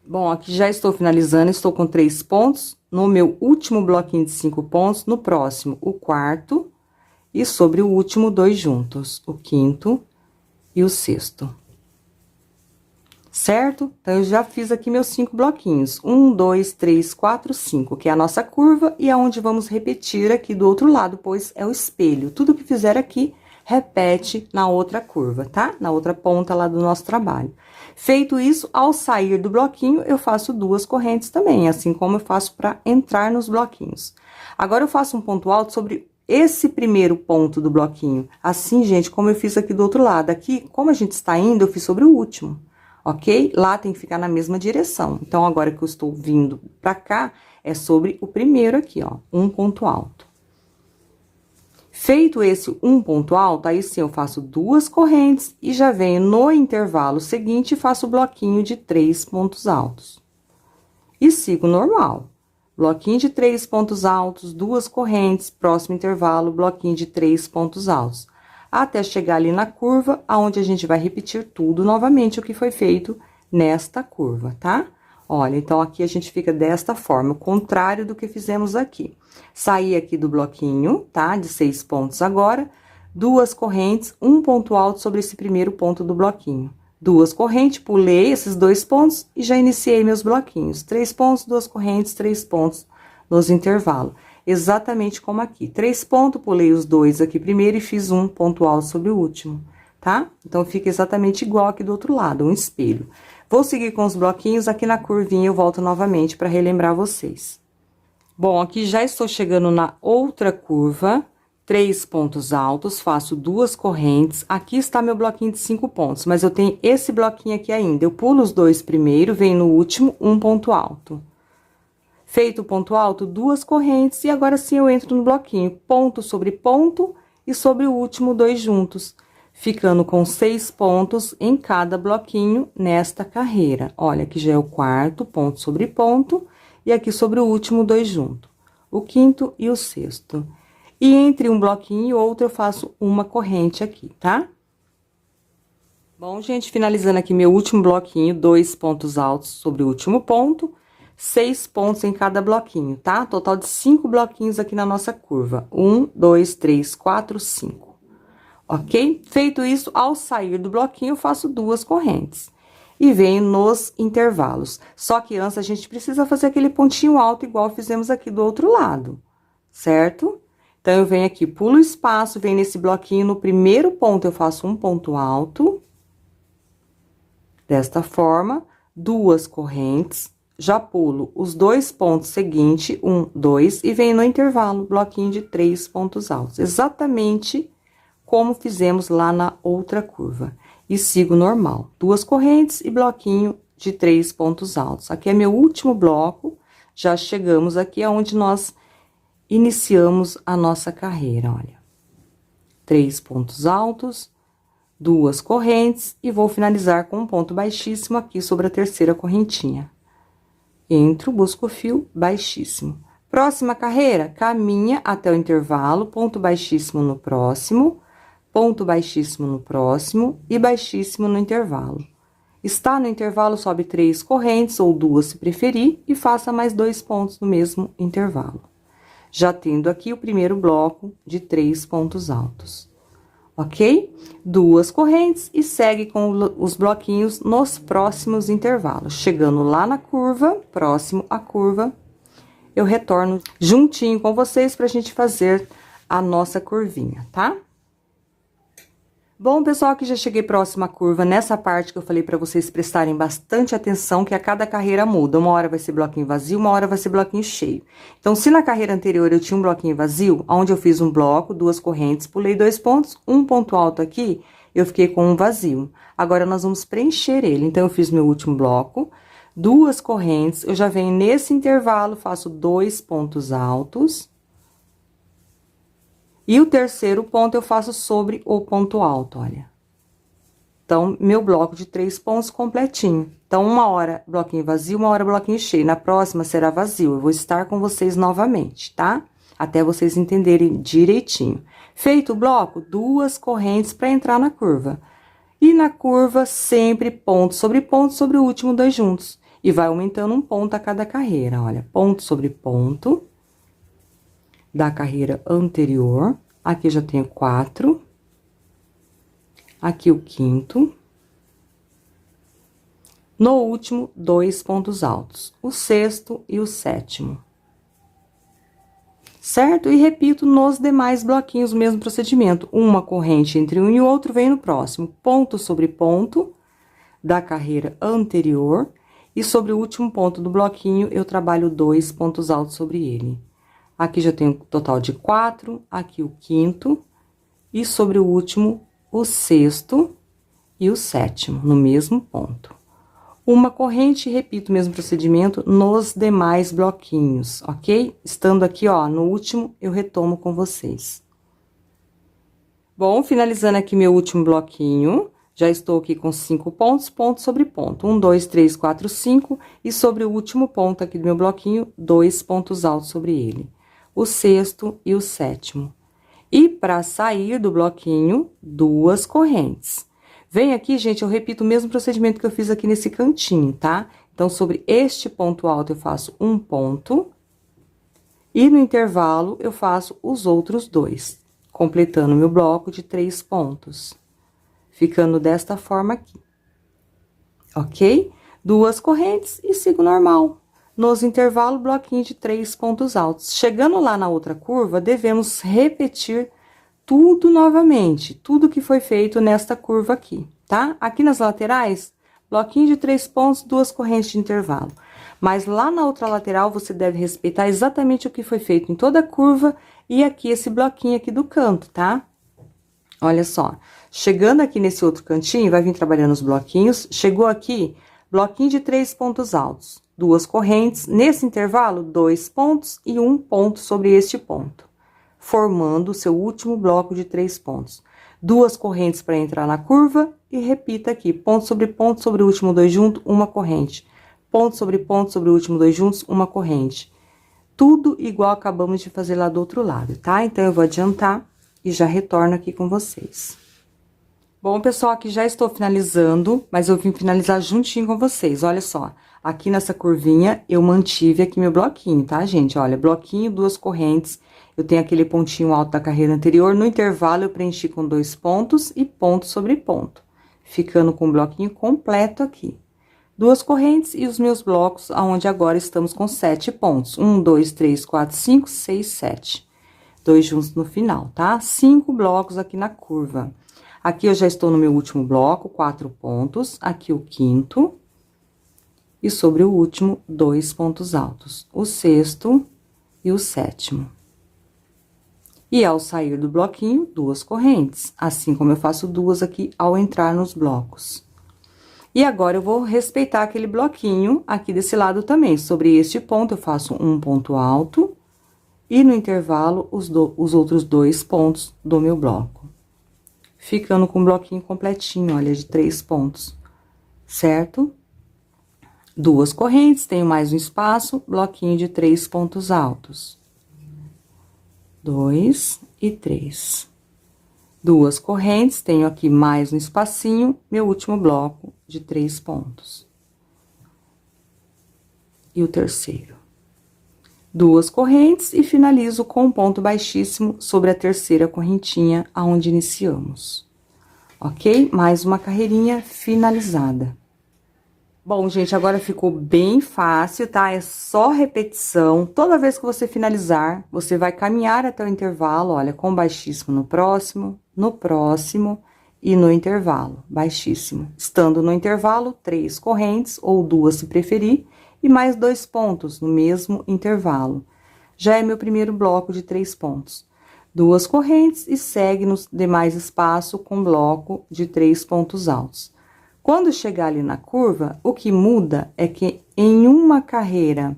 Bom, aqui já estou finalizando, estou com 3 pontos, no meu último bloquinho de 5 pontos, no próximo, o quarto, e sobre o último, 2 juntos, o quinto e o sexto. Certo? Então, eu já fiz aqui meus 5 bloquinhos, 1, 2, 3, 4, 5, que é a nossa curva, e aonde vamos repetir aqui do outro lado, pois é o espelho. Tudo que fizer aqui, repete na outra curva, tá? Na outra ponta lá do nosso trabalho. Feito isso, ao sair do bloquinho, eu faço 2 correntes também, assim como eu faço para entrar nos bloquinhos. Agora, eu faço um ponto alto sobre esse primeiro ponto do bloquinho. Assim, gente, como eu fiz aqui do outro lado. Aqui, como a gente está indo, eu fiz sobre o último, ok? Lá tem que ficar na mesma direção. Então, agora que eu estou vindo para cá, é sobre o primeiro aqui, ó, um ponto alto. Feito esse um ponto alto, aí sim eu faço 2 correntes e já venho no intervalo seguinte e faço o bloquinho de 3 pontos altos. E sigo normal. Bloquinho de 3 pontos altos, 2 correntes, próximo intervalo, bloquinho de 3 pontos altos. Até chegar ali na curva, aonde a gente vai repetir tudo novamente o que foi feito nesta curva, tá? Olha, então, aqui a gente fica desta forma, o contrário do que fizemos aqui. Saí aqui do bloquinho, tá? De 6 pontos agora, 2 correntes, um ponto alto sobre esse primeiro ponto do bloquinho. 2 correntes, pulei esses 2 pontos e já iniciei meus bloquinhos. 3 pontos, 2 correntes, 3 pontos nos intervalos. Exatamente como aqui. 3 pontos, pulei os 2 aqui primeiro e fiz um ponto alto sobre o último, tá? Então, fica exatamente igual aqui do outro lado, um espelho. Vou seguir com os bloquinhos, aqui na curvinha eu volto novamente para relembrar vocês. Bom, aqui já estou chegando na outra curva, 3 pontos altos, faço 2 correntes, aqui está meu bloquinho de 5 pontos, mas eu tenho esse bloquinho aqui ainda, eu pulo os 2 primeiro, venho no último, um ponto alto. Feito o ponto alto, 2 correntes, e agora sim eu entro no bloquinho, ponto sobre ponto e sobre o último 2 juntos. Ficando com 6 pontos em cada bloquinho nesta carreira. Olha, aqui já é o quarto, ponto sobre ponto, e aqui sobre o último 2 juntos. o quinto e o sexto. E entre um bloquinho e outro, eu faço uma corrente aqui, tá? Bom, gente, finalizando aqui meu último bloquinho, 2 pontos altos sobre o último ponto, 6 pontos em cada bloquinho, tá? Total de 5 bloquinhos aqui na nossa curva. 1, 2, 3, 4, 5. Ok? Feito isso, ao sair do bloquinho, eu faço 2 correntes. E venho nos intervalos. Só que antes a gente precisa fazer aquele pontinho alto, igual fizemos aqui do outro lado, certo? Então, eu venho aqui, pulo o espaço, venho nesse bloquinho, no primeiro ponto eu faço um ponto alto. Desta forma, 2 correntes, já pulo os 2 pontos seguintes, 1, 2, e venho no intervalo, bloquinho de 3 pontos altos. Exatamente como fizemos lá na outra curva. E sigo normal, 2 correntes e bloquinho de 3 pontos altos. Aqui é meu último bloco, já chegamos aqui aonde nós iniciamos a nossa carreira, olha. 3 pontos altos, 2 correntes e vou finalizar com um ponto baixíssimo aqui sobre a terceira correntinha. Entro, busco o fio baixíssimo. Próxima carreira, caminha até o intervalo, ponto baixíssimo no próximo, ponto baixíssimo no próximo e baixíssimo no intervalo. Está no intervalo, sobe 3 correntes ou 2 se preferir e faça mais 2 pontos no mesmo intervalo. Já tendo aqui o primeiro bloco de 3 pontos altos. Ok? 2 correntes e segue com os bloquinhos nos próximos intervalos. Chegando lá na curva, próximo à curva, eu retorno juntinho com vocês pra gente fazer a nossa curvinha, tá? Bom, pessoal, aqui já cheguei próximo à curva, nessa parte que eu falei pra vocês prestarem bastante atenção, que a cada carreira muda. Uma hora vai ser bloquinho vazio, uma hora vai ser bloquinho cheio. Então, se na carreira anterior eu tinha um bloquinho vazio, onde eu fiz um bloco, 2 correntes, pulei 2 pontos, um ponto alto aqui, eu fiquei com um vazio. Agora, nós vamos preencher ele. Então, eu fiz meu último bloco, 2 correntes, eu já venho nesse intervalo, faço 2 pontos altos. E o terceiro ponto eu faço sobre o ponto alto, olha. Então, meu bloco de 3 pontos completinho. Então, uma hora bloquinho vazio, uma hora bloquinho cheio. Na próxima será vazio. Eu vou estar com vocês novamente, tá? Até vocês entenderem direitinho. Feito o bloco, 2 correntes para entrar na curva. E na curva, sempre ponto sobre o último 2 juntos. E vai aumentando um ponto a cada carreira, olha. Ponto sobre ponto da carreira anterior. Aqui já tenho 4. Aqui o quinto. No último, 2 pontos altos. O sexto e o sétimo. Certo? E repito nos demais bloquinhos o mesmo procedimento. Uma corrente entre um e o outro vem no próximo. Ponto sobre ponto da carreira anterior. E sobre o último ponto do bloquinho, eu trabalho 2 pontos altos sobre ele. Aqui já tenho um total de 4, aqui o quinto, e sobre o último, o sexto e o sétimo, no mesmo ponto. Uma corrente e repito o mesmo procedimento nos demais bloquinhos, ok? Estando aqui, ó, no último, eu retomo com vocês. Bom, finalizando aqui meu último bloquinho, já estou aqui com 5 pontos, ponto sobre ponto. 1, 2, 3, 4, 5, e sobre o último ponto aqui do meu bloquinho, 2 pontos altos sobre ele. O sexto e o sétimo. E para sair do bloquinho, 2 correntes. Vem aqui, gente, eu repito o mesmo procedimento que eu fiz aqui nesse cantinho, tá? Então, sobre este ponto alto, eu faço um ponto. E no intervalo, eu faço os outros 2, completando meu bloco de 3 pontos. Ficando desta forma aqui. Ok? 2 correntes e sigo normal. Nos intervalos, bloquinho de 3 pontos altos. Chegando lá na outra curva, devemos repetir tudo novamente. Tudo que foi feito nesta curva aqui, tá? Aqui nas laterais, bloquinho de 3 pontos, 2 correntes de intervalo. Mas lá na outra lateral, você deve respeitar exatamente o que foi feito em toda a curva e aqui esse bloquinho aqui do canto, tá? Olha só, chegando aqui nesse outro cantinho, vai vir trabalhando os bloquinhos. Chegou aqui, bloquinho de 3 pontos altos. 2 correntes, nesse intervalo, 2 pontos e 1 ponto sobre este ponto, formando o seu último bloco de 3 pontos. 2 correntes para entrar na curva e repita aqui, ponto sobre o último 2 juntos, uma corrente. Ponto sobre o último 2 juntos, uma corrente. tudo igual acabamos de fazer lá do outro lado, tá? Então, eu vou adiantar e já retorno aqui com vocês. Bom, pessoal, aqui já estou finalizando, mas eu vim finalizar juntinho com vocês, olha só. Aqui nessa curvinha, eu mantive aqui meu bloquinho, tá, gente? Olha, bloquinho, 2 correntes, eu tenho aquele pontinho alto da carreira anterior, no intervalo eu preenchi com 2 pontos e ponto sobre ponto, ficando com o bloquinho completo aqui. 2 correntes e os meus blocos, aonde agora estamos com 7 pontos. 1, 2, 3, 4, 5, 6, 7. 2 juntos no final, tá? 5 blocos aqui na curva. Aqui eu já estou no meu último bloco, 4 pontos. Aqui o quinto. E sobre o último, 2 pontos altos. O sexto e o sétimo. E ao sair do bloquinho, 2 correntes. Assim como eu faço 2 aqui ao entrar nos blocos. E agora, eu vou respeitar aquele bloquinho aqui desse lado também. Sobre este ponto, eu faço um ponto alto. E no intervalo, os outros 2 pontos do meu bloco. Ficando com o bloquinho completinho, olha, de 3 pontos. Certo? 2 correntes, tenho mais um espaço, bloquinho de 3 pontos altos. 2 e 3. 2 correntes, tenho aqui mais um espacinho, meu último bloco de 3 pontos. E o terceiro. 2 correntes e finalizo com um ponto baixíssimo sobre a terceira correntinha aonde iniciamos. Ok? Mais uma carreirinha finalizada. Bom, gente, agora ficou bem fácil, tá? É só repetição. Toda vez que você finalizar, você vai caminhar até o intervalo, olha, com baixíssimo no próximo e no intervalo, baixíssimo. Estando no intervalo, 3 correntes, ou 2 se preferir, e mais 2 pontos no mesmo intervalo. Já é meu primeiro bloco de 3 pontos. 2 correntes e segue nos demais espaço com bloco de 3 pontos altos. Quando chegar ali na curva, o que muda é que em uma carreira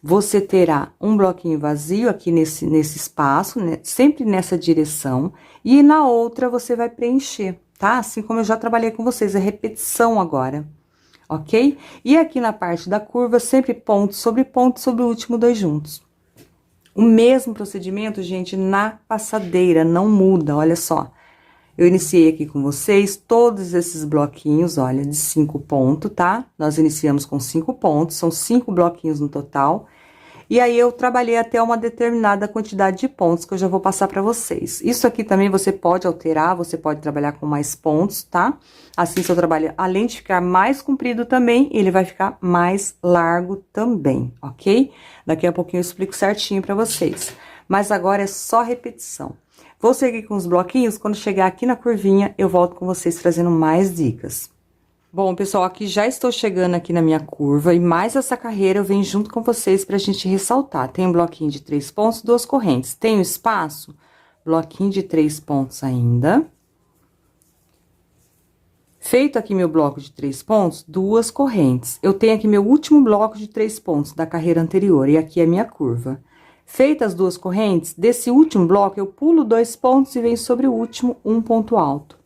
você terá um bloquinho vazio aqui nesse espaço, né? Sempre nessa direção, e na outra você vai preencher, tá? Assim como eu já trabalhei com vocês, é repetição agora, ok? E aqui na parte da curva, sempre ponto sobre o último 2 juntos. O mesmo procedimento, gente, na passadeira, não muda, olha só. Eu iniciei aqui com vocês todos esses bloquinhos, olha, de 5 pontos, tá? Nós iniciamos com 5 pontos, são 5 bloquinhos no total. E aí, eu trabalhei até uma determinada quantidade de pontos que eu já vou passar pra vocês. Isso aqui também você pode alterar, você pode trabalhar com mais pontos, tá? Assim, seu trabalho, além de ficar mais comprido também, ele vai ficar mais largo também, ok? Daqui a pouquinho eu explico certinho pra vocês. Mas agora é só repetição. Vou seguir com os bloquinhos, quando chegar aqui na curvinha, eu volto com vocês trazendo mais dicas. Bom, pessoal, aqui já estou chegando aqui na minha curva, e mais essa carreira eu venho junto com vocês pra gente ressaltar. Tem um bloquinho de 3 pontos, 2 correntes. Tenho espaço? Bloquinho de 3 pontos ainda. Feito aqui meu bloco de 3 pontos, 2 correntes. Eu tenho aqui meu último bloco de 3 pontos da carreira anterior, e aqui é a minha curva. Feitas as 2 correntes, desse último bloco, eu pulo 2 pontos e venho sobre o último um ponto alto.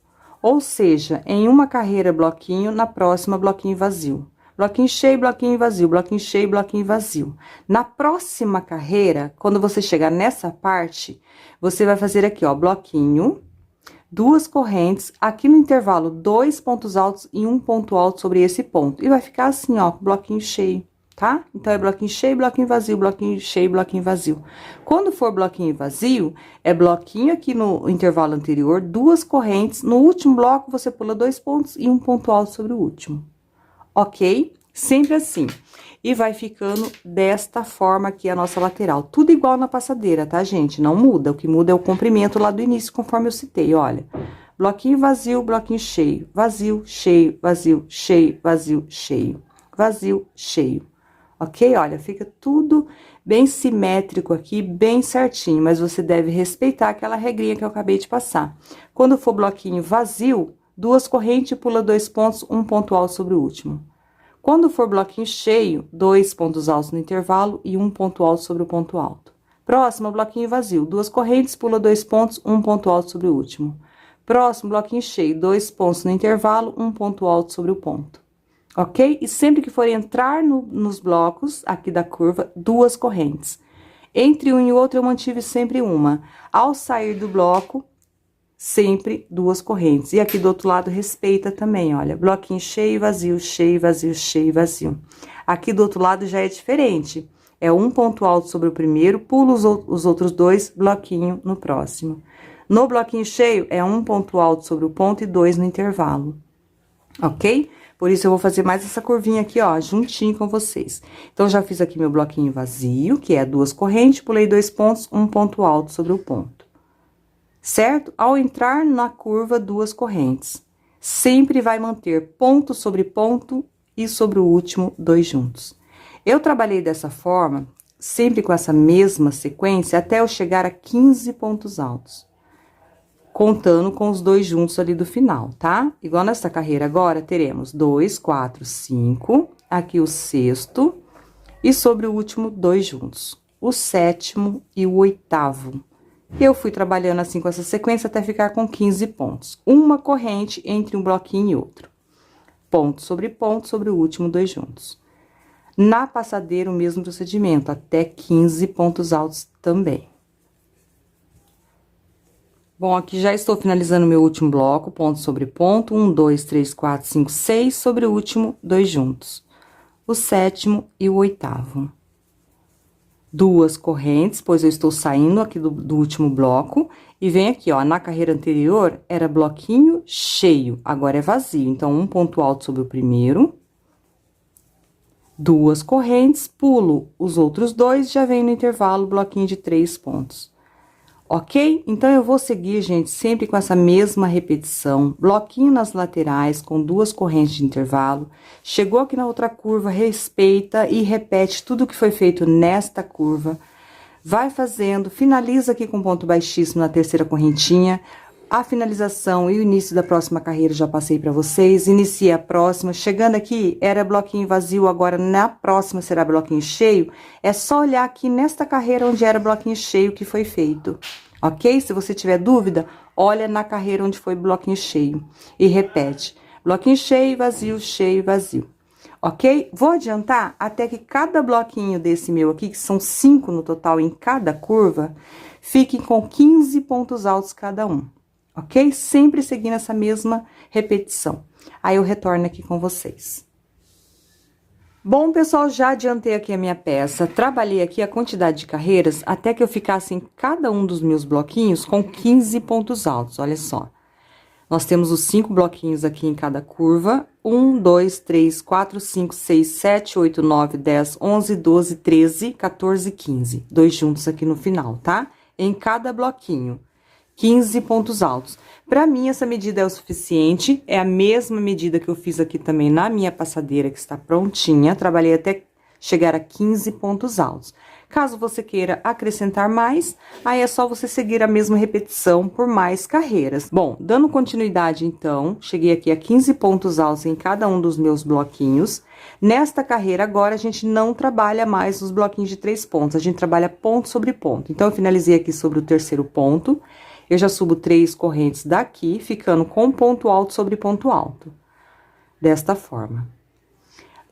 Ou seja, em uma carreira bloquinho, na próxima bloquinho vazio. Bloquinho cheio, bloquinho vazio, bloquinho cheio, bloquinho vazio. Na próxima carreira, quando você chegar nessa parte, você vai fazer aqui, ó, bloquinho, 2 correntes, aqui no intervalo, 2 pontos altos e um ponto alto sobre esse ponto. E vai ficar assim, ó, bloquinho cheio. Tá? Então, é bloquinho cheio, bloquinho vazio, bloquinho cheio, bloquinho vazio. Quando for bloquinho vazio, é bloquinho aqui no intervalo anterior, 2 correntes, no último bloco você pula 2 pontos e um ponto alto sobre o último. Ok? Sempre assim. E vai ficando desta forma aqui a nossa lateral. Tudo igual na passadeira, tá, gente? Não muda, o que muda é o comprimento lá do início, conforme eu citei, olha. Bloquinho vazio, bloquinho cheio, vazio, cheio, vazio, cheio, vazio, cheio, vazio, cheio. Ok? Olha, fica tudo bem simétrico aqui, bem certinho, mas você deve respeitar aquela regrinha que eu acabei de passar. Quando for bloquinho vazio, 2 correntes, pula 2 pontos, um ponto alto sobre o último. Quando for bloquinho cheio, 2 pontos altos no intervalo e um ponto alto sobre o ponto alto. Próximo, bloquinho vazio, 2 correntes, pula 2 pontos, um ponto alto sobre o último. Próximo, bloquinho cheio, 2 pontos no intervalo, um ponto alto sobre o ponto. Ok? E sempre que for entrar nos blocos aqui da curva, 2 correntes. Entre um e outro, eu mantive sempre uma. Ao sair do bloco, sempre duas correntes. E aqui do outro lado, respeita também, olha. Bloquinho cheio, vazio, cheio, vazio, cheio, vazio. Aqui do outro lado já é diferente. É um ponto alto sobre o primeiro, pulo os outros dois, bloquinho no próximo. No bloquinho cheio, é um ponto alto sobre o ponto e dois no intervalo. Ok? Por isso, eu vou fazer mais essa curvinha aqui, ó, juntinho com vocês. Então, já fiz aqui meu bloquinho vazio, que é duas correntes, pulei dois pontos, um ponto alto sobre o ponto. Certo? Ao entrar na curva, duas correntes. Sempre vai manter ponto sobre ponto e sobre o último, dois juntos. Eu trabalhei dessa forma, sempre com essa mesma sequência, até eu chegar a 15 pontos altos. Contando com os dois juntos ali do final, tá? Igual nessa carreira agora, teremos 2, 4, 5, aqui o sexto, e sobre o último, dois juntos. O sétimo e o oitavo. Eu fui trabalhando assim com essa sequência até ficar com 15 pontos. Uma corrente entre um bloquinho e outro. Ponto sobre o último, dois juntos. Na passadeira, o mesmo procedimento, até 15 pontos altos também. Bom, aqui já estou finalizando meu último bloco, ponto sobre ponto, 1, 2, 3, 4, 5, 6, sobre o último, dois juntos. O sétimo e o oitavo. Duas correntes, pois eu estou saindo aqui do último bloco, e vem aqui, ó, na carreira anterior era bloquinho cheio, agora é vazio. Então, um ponto alto sobre o primeiro. Duas correntes, pulo os outros dois, já vem no intervalo, bloquinho de 3 pontos. Ok? Então, eu vou seguir, gente, sempre com essa mesma repetição. Bloquinho nas laterais, com duas correntes de intervalo. Chegou aqui na outra curva, respeita e repete tudo que foi feito nesta curva. Vai fazendo, finaliza aqui com ponto baixíssimo na terceira correntinha. A finalização e o início da próxima carreira já passei para vocês. Inicia a próxima. Chegando aqui, era bloquinho vazio, agora na próxima será bloquinho cheio. É só olhar aqui nesta carreira onde era bloquinho cheio que foi feito. Ok? Se você tiver dúvida, olha na carreira onde foi bloquinho cheio. E repete. Bloquinho cheio, vazio, cheio, vazio. Ok? Vou adiantar até que cada bloquinho desse meu aqui, que são 5 no total em cada curva, fiquem com 15 pontos altos cada um. Ok? Sempre seguindo essa mesma repetição. Aí, eu retorno aqui com vocês. Bom, pessoal, já adiantei aqui a minha peça. Trabalhei aqui a quantidade de carreiras até que eu ficasse em cada um dos meus bloquinhos com 15 pontos altos. Olha só. Nós temos os 5 bloquinhos aqui em cada curva. 1, 2, 3, 4, 5, 6, 7, 8, 9, 10, 11, 12, 13, 14, 15. Dois juntos aqui no final, tá? Em cada bloquinho. 15 pontos altos. Para mim, essa medida é o suficiente, é a mesma medida que eu fiz aqui também na minha passadeira, que está prontinha. Trabalhei até chegar a 15 pontos altos. Caso você queira acrescentar mais, aí é só você seguir a mesma repetição por mais carreiras. Bom, dando continuidade, então, cheguei aqui a 15 pontos altos em cada um dos meus bloquinhos. Nesta carreira, agora, a gente não trabalha mais os bloquinhos de 3 pontos, a gente trabalha ponto sobre ponto. Então, eu finalizei aqui sobre o terceiro ponto. Eu já subo 3 correntes daqui, ficando com ponto alto sobre ponto alto. Desta forma.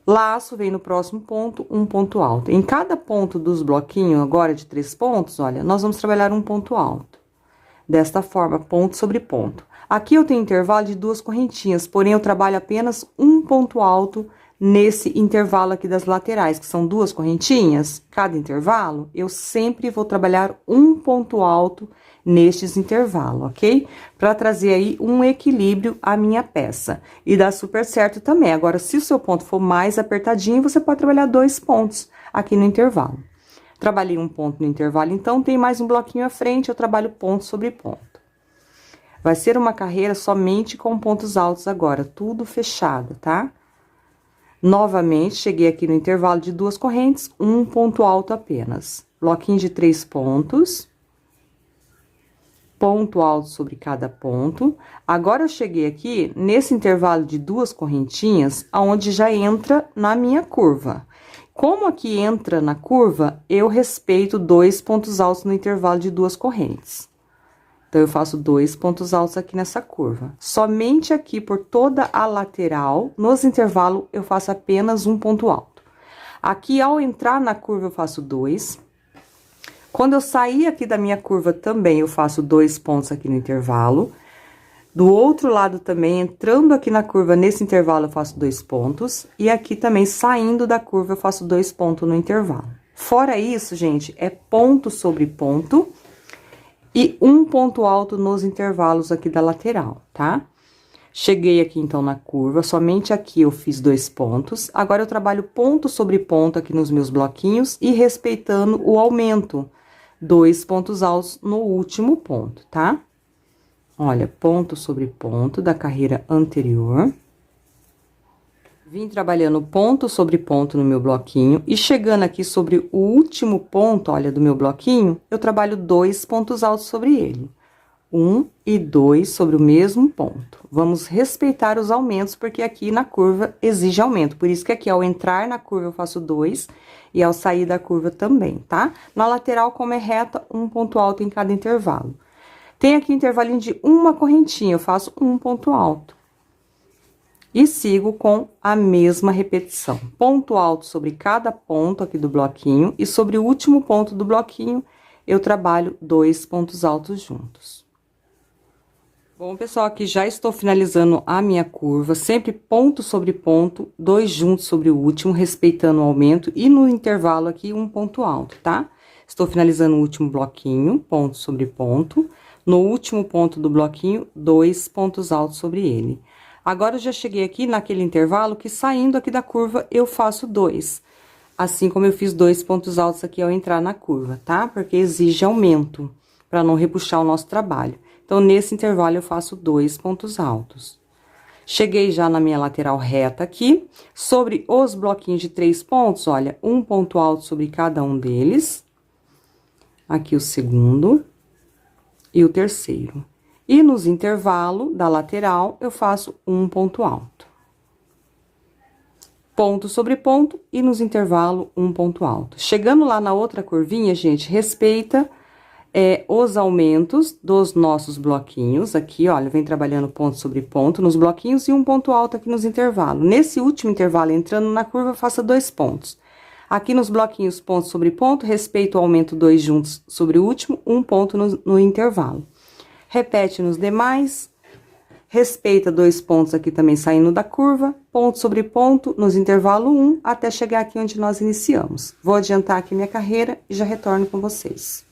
Laço, vem no próximo ponto, um ponto alto. Em cada ponto dos bloquinhos, agora de 3 pontos, olha, nós vamos trabalhar um ponto alto. Desta forma, ponto sobre ponto. Aqui eu tenho intervalo de 2 correntinhas, porém eu trabalho apenas um ponto alto nesse intervalo aqui das laterais, que são 2 correntinhas. Cada intervalo, eu sempre vou trabalhar um ponto alto nestes intervalos, ok? Para trazer aí um equilíbrio à minha peça. E dá super certo também. Agora, se o seu ponto for mais apertadinho, você pode trabalhar 2 pontos aqui no intervalo. Trabalhei um ponto no intervalo, então, tem mais um bloquinho à frente, eu trabalho ponto sobre ponto. Vai ser uma carreira somente com pontos altos agora, tudo fechado, tá? Novamente, cheguei aqui no intervalo de 2 correntes, um ponto alto apenas. Bloquinho de 3 pontos. Ponto alto sobre cada ponto. Agora, eu cheguei aqui nesse intervalo de 2 correntinhas, aonde já entra na minha curva. Como aqui entra na curva, eu respeito 2 pontos altos no intervalo de 2 correntes. Então, eu faço 2 pontos altos aqui nessa curva. Somente aqui, por toda a lateral, nos intervalos, eu faço apenas um ponto alto. Aqui, ao entrar na curva, eu faço 2. Quando eu sair aqui da minha curva também, eu faço 2 pontos aqui no intervalo. Do outro lado também, entrando aqui na curva, nesse intervalo, eu faço 2 pontos. E aqui também, saindo da curva, eu faço 2 pontos no intervalo. Fora isso, gente, é ponto sobre ponto e um ponto alto nos intervalos aqui da lateral, tá? Cheguei aqui, então, na curva, somente aqui eu fiz 2 pontos. Agora, eu trabalho ponto sobre ponto aqui nos meus bloquinhos e respeitando o aumento. 2 pontos altos no último ponto, tá? Olha, ponto sobre ponto da carreira anterior. Vim trabalhando ponto sobre ponto no meu bloquinho e chegando aqui sobre o último ponto, olha, do meu bloquinho, eu trabalho 2 pontos altos sobre ele. 1 e 2 sobre o mesmo ponto. Vamos respeitar os aumentos, porque aqui na curva exige aumento. Por isso que aqui, ao entrar na curva, eu faço 2 e ao sair da curva também, tá? Na lateral, como é reta, um ponto alto em cada intervalo. Tem aqui intervalinho de uma correntinha, eu faço um ponto alto. E sigo com a mesma repetição. Ponto alto sobre cada ponto aqui do bloquinho e sobre o último ponto do bloquinho, eu trabalho 2 pontos altos juntos. Bom, pessoal, aqui já estou finalizando a minha curva, sempre ponto sobre ponto, 2 juntos sobre o último, respeitando o aumento, e no intervalo aqui, um ponto alto, tá? Estou finalizando o último bloquinho, ponto sobre ponto, no último ponto do bloquinho, 2 pontos altos sobre ele. Agora, eu já cheguei aqui naquele intervalo que, saindo aqui da curva, eu faço 2. Assim como eu fiz 2 pontos altos aqui ao entrar na curva, tá? Porque exige aumento, para não repuxar o nosso trabalho. Então, nesse intervalo, eu faço 2 pontos altos. Cheguei já na minha lateral reta aqui. Sobre os bloquinhos de 3 pontos, olha, um ponto alto sobre cada um deles. Aqui o segundo e o terceiro. E nos intervalos da lateral, eu faço um ponto alto. Ponto sobre ponto e nos intervalos, um ponto alto. Chegando lá na outra curvinha, gente, respeita os aumentos dos nossos bloquinhos. Aqui, olha, vem trabalhando ponto sobre ponto nos bloquinhos e um ponto alto aqui nos intervalos. Nesse último intervalo, entrando na curva, faça 2 pontos. Aqui nos bloquinhos, ponto sobre ponto, respeito o aumento 2 juntos sobre o último, um ponto no intervalo. Repete nos demais, respeita 2 pontos aqui também saindo da curva, ponto sobre ponto nos intervalos 1, até chegar aqui onde nós iniciamos. Vou adiantar aqui minha carreira e já retorno com vocês.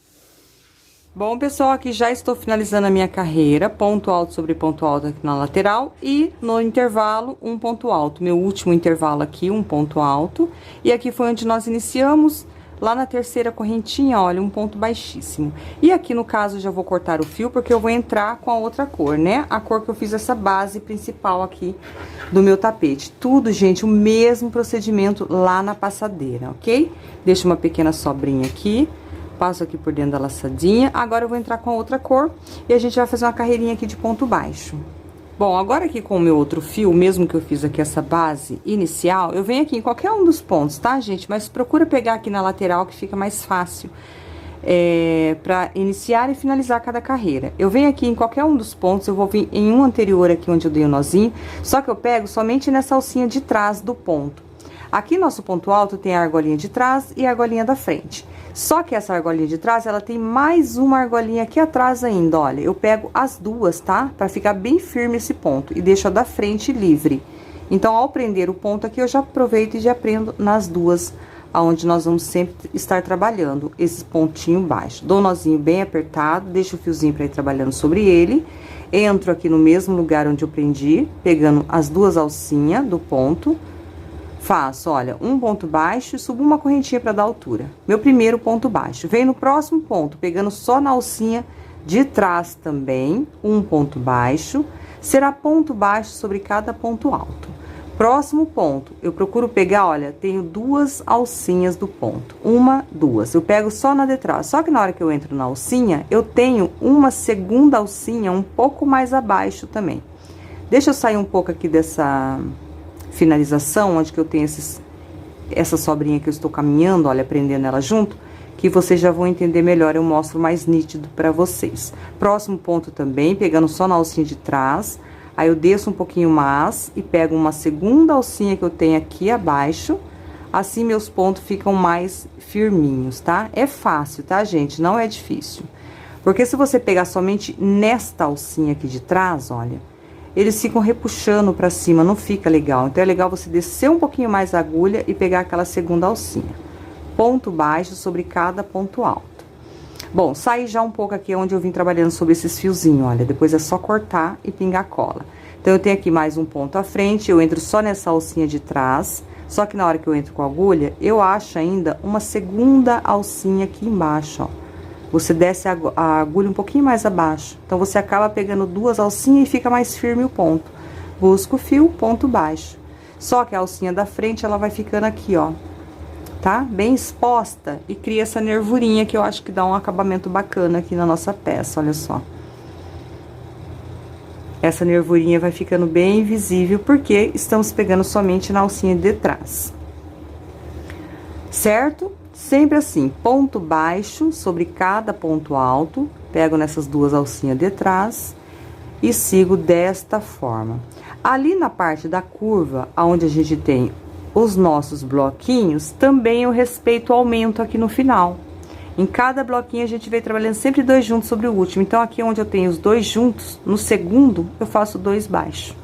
Bom, pessoal, aqui já estou finalizando a minha carreira, ponto alto sobre ponto alto aqui na lateral e no intervalo, um ponto alto. Meu último intervalo aqui, um ponto alto, e aqui foi onde nós iniciamos. Lá na terceira correntinha, olha, um ponto baixíssimo. E aqui, no caso, já vou cortar o fio, porque eu vou entrar com a outra cor, né? A cor que eu fiz essa base principal aqui do meu tapete. Tudo, gente, o mesmo procedimento lá na passadeira, ok? Deixo uma pequena sobrinha aqui, passo aqui por dentro da laçadinha. Agora, eu vou entrar com a outra cor e a gente vai fazer uma carreirinha aqui de ponto baixo. Bom, agora aqui com o meu outro fio, mesmo que eu fiz aqui essa base inicial, eu venho aqui em qualquer um dos pontos, tá, gente? Mas procura pegar aqui na lateral, que fica mais fácil pra iniciar e finalizar cada carreira. Eu venho aqui em qualquer um dos pontos, eu vou vir em um anterior aqui onde eu dei o nozinho, só que eu pego somente nessa alcinha de trás do ponto. Aqui, nosso ponto alto tem a argolinha de trás e a argolinha da frente. Só que essa argolinha de trás, ela tem mais uma argolinha aqui atrás ainda, olha. Eu pego as duas, tá? Pra ficar bem firme esse ponto. E deixo a da frente livre. Então, ao prender o ponto aqui, eu já aproveito e já prendo nas duas, aonde nós vamos sempre estar trabalhando esse pontinho baixo. Dou um nozinho bem apertado, deixo o fiozinho pra ir trabalhando sobre ele. Entro aqui no mesmo lugar onde eu prendi, pegando as duas alcinhas do ponto. Faço, olha, um ponto baixo e subo uma correntinha para dar altura. Meu primeiro ponto baixo. Venho no próximo ponto, pegando só na alcinha de trás também, um ponto baixo. Será ponto baixo sobre cada ponto alto. Próximo ponto, eu procuro pegar, olha, tenho 2 alcinhas do ponto. 1, 2. Eu pego só na de trás. Só que na hora que eu entro na alcinha, eu tenho uma segunda alcinha um pouco mais abaixo também. Deixa eu sair um pouco aqui dessa finalização, onde que eu tenho essa sobrinha que eu estou caminhando, olha, prendendo ela junto, que vocês já vão entender melhor, eu mostro mais nítido pra vocês. Próximo ponto também, pegando só na alcinha de trás, aí eu desço um pouquinho mais e pego uma segunda alcinha que eu tenho aqui abaixo, Assim, meus pontos ficam mais firminhos, tá? É fácil, tá, gente? Não é difícil. Porque se você pegar somente nesta alcinha aqui de trás, olha, eles ficam repuxando pra cima, não fica legal. Então, é legal você descer um pouquinho mais a agulha e pegar aquela segunda alcinha. Ponto baixo sobre cada ponto alto. Bom, saí já um pouco aqui onde eu vim trabalhando sobre esses fiozinhos, olha. Depois é só cortar e pingar cola. Então, eu tenho aqui mais um ponto à frente, eu entro só nessa alcinha de trás. Só que na hora que eu entro com a agulha, eu acho ainda uma segunda alcinha aqui embaixo, ó. Você desce a agulha um pouquinho mais abaixo. Então, você acaba pegando duas alcinhas e fica mais firme o ponto. Busca o fio, ponto baixo. Só que a alcinha da frente, ela vai ficando aqui, ó. Tá? Bem exposta e cria essa nervurinha que eu acho que dá um acabamento bacana aqui na nossa peça, olha só. Essa nervurinha vai ficando bem visível porque estamos pegando somente na alcinha de trás. Certo? Sempre assim, ponto baixo sobre cada ponto alto, pego nessas duas alcinhas de trás e sigo desta forma. Ali na parte da curva, onde a gente tem os nossos bloquinhos, também eu respeito o aumento aqui no final. Em cada bloquinho a gente vem trabalhando sempre dois juntos sobre o último. Então, aqui onde eu tenho os dois juntos, no segundo eu faço dois baixos.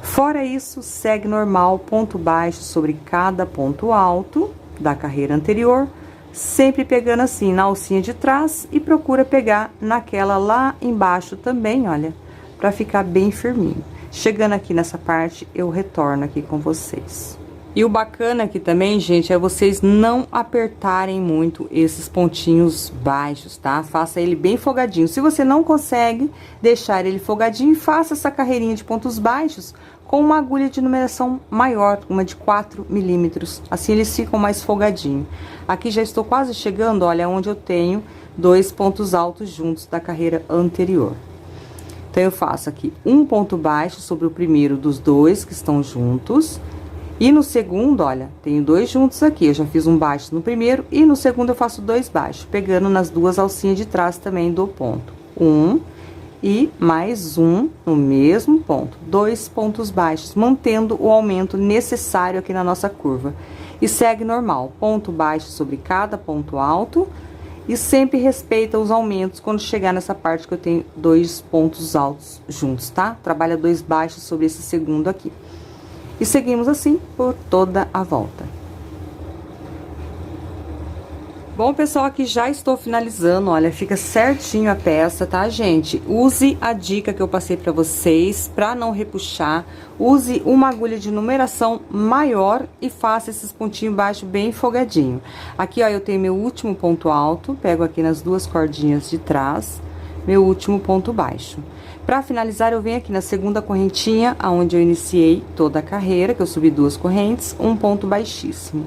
Fora isso, segue normal, ponto baixo sobre cada ponto alto da carreira anterior, sempre pegando assim na alcinha de trás e procura pegar naquela lá embaixo também, olha, pra ficar bem firminho. Chegando aqui nessa parte, eu retorno aqui com vocês. E o bacana aqui também, gente, é vocês não apertarem muito esses pontinhos baixos, tá? Faça ele bem folgadinho. Se você não consegue deixar ele folgadinho, faça essa carreirinha de pontos baixos com uma agulha de numeração maior, uma de 4 milímetros. Assim eles ficam mais folgadinho. Aqui já estou quase chegando, olha, onde eu tenho dois pontos altos juntos da carreira anterior. Então, eu faço aqui um ponto baixo sobre o primeiro dos dois que estão juntos. E no segundo, olha, tenho dois juntos aqui. Eu já fiz um baixo no primeiro e no segundo eu faço dois baixos, pegando nas duas alcinhas de trás também do ponto. Um e mais um no mesmo ponto. Dois pontos baixos, mantendo o aumento necessário aqui na nossa curva. E segue normal, ponto baixo sobre cada ponto alto. E sempre respeita os aumentos quando chegar nessa parte que eu tenho dois pontos altos juntos, tá? Trabalha dois baixos sobre esse segundo aqui. E seguimos assim por toda a volta. Bom, pessoal, aqui já estou finalizando, olha, fica certinho a peça, tá, gente? Use a dica que eu passei pra vocês, pra não repuxar. Use uma agulha de numeração maior e faça esses pontinhos baixos bem folgadinho. Aqui, ó, eu tenho meu último ponto alto, pego aqui nas duas cordinhas de trás, meu último ponto baixo. Pra finalizar, eu venho aqui na segunda correntinha, aonde eu iniciei toda a carreira, que eu subi duas correntes, um ponto baixíssimo.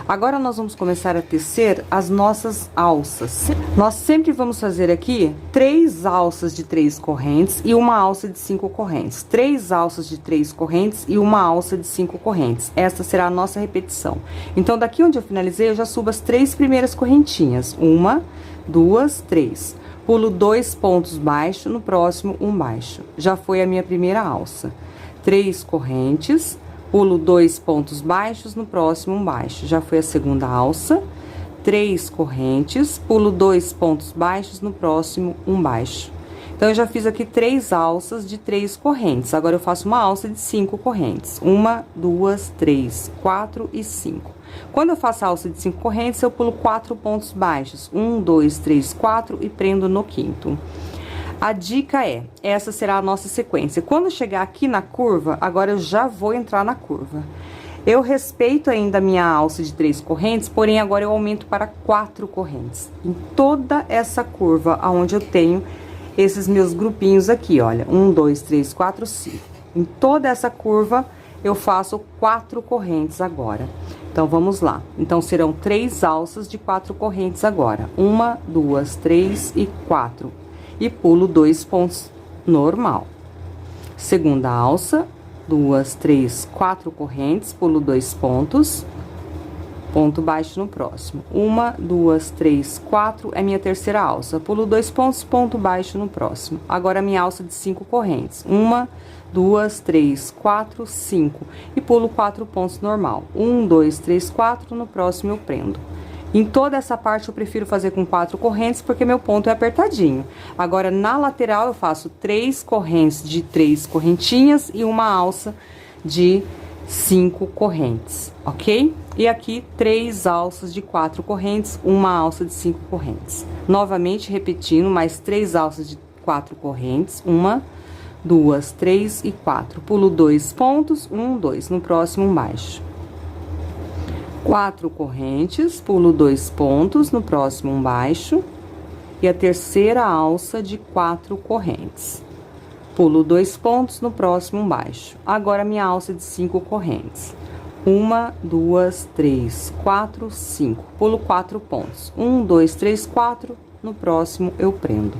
Agora, nós vamos começar a tecer as nossas alças. Nós sempre vamos fazer aqui 3 alças de 3 correntes e uma alça de 5 correntes. 3 alças de 3 correntes e uma alça de 5 correntes. Esta será a nossa repetição. Então, daqui onde eu finalizei, eu já subo as 3 primeiras correntinhas. 1, 2, 3. Pulo 2 pontos baixos, no próximo um baixo. Já foi a minha primeira alça. 3 correntes. Pulo 2 pontos baixos, no próximo um baixo. Já foi a segunda alça. 3 correntes, pulo 2 pontos baixos, no próximo um baixo. Então, eu já fiz aqui 3 alças de 3 correntes. Agora, eu faço uma alça de 5 correntes. 1, 2, 3, 4 e 5. Quando eu faço a alça de 5 correntes, eu pulo 4 pontos baixos. 1, 2, 3, 4 e prendo no quinto. A dica é, essa será a nossa sequência. Quando chegar aqui na curva, agora eu já vou entrar na curva. Eu respeito ainda a minha alça de 3 correntes, porém agora eu aumento para 4 correntes. Em toda essa curva, onde eu tenho esses meus grupinhos aqui, olha. 1, 2, 3, 4, 5. Em toda essa curva, eu faço 4 correntes agora. Então, vamos lá. Então, serão 3 alças de 4 correntes agora. 1, 2, 3 e 4. E pulo 2 pontos normal. Segunda alça, 2, 3, 4 correntes, pulo 2 pontos, ponto baixo no próximo. 1, 2, 3, 4 é minha terceira alça. Pulo 2 pontos, ponto baixo no próximo. Agora, a minha alça de 5 correntes. 1, 2, 3, 4, 5 e pulo 4 pontos normal. 1, 2, 3, 4, no próximo eu prendo. Em toda essa parte eu prefiro fazer com 4 correntes porque meu ponto é apertadinho. Agora na lateral eu faço 3 correntes de 3 correntinhas e uma alça de 5 correntes, ok? E aqui 3 alças de 4 correntes, uma alça de 5 correntes. Novamente repetindo, mais 3 alças de 4 correntes, 1, 2, 3 e 4. Pulo 2 pontos, 1, 2, no próximo um baixo. 4 correntes, pulo 2 pontos, no próximo um baixo. E a terceira alça de 4 correntes. Pulo 2 pontos, no próximo um baixo. Agora minha alça de 5 correntes. 1, 2, 3, 4, 5. Pulo 4 pontos. 1, 2, 3, 4. No próximo eu prendo.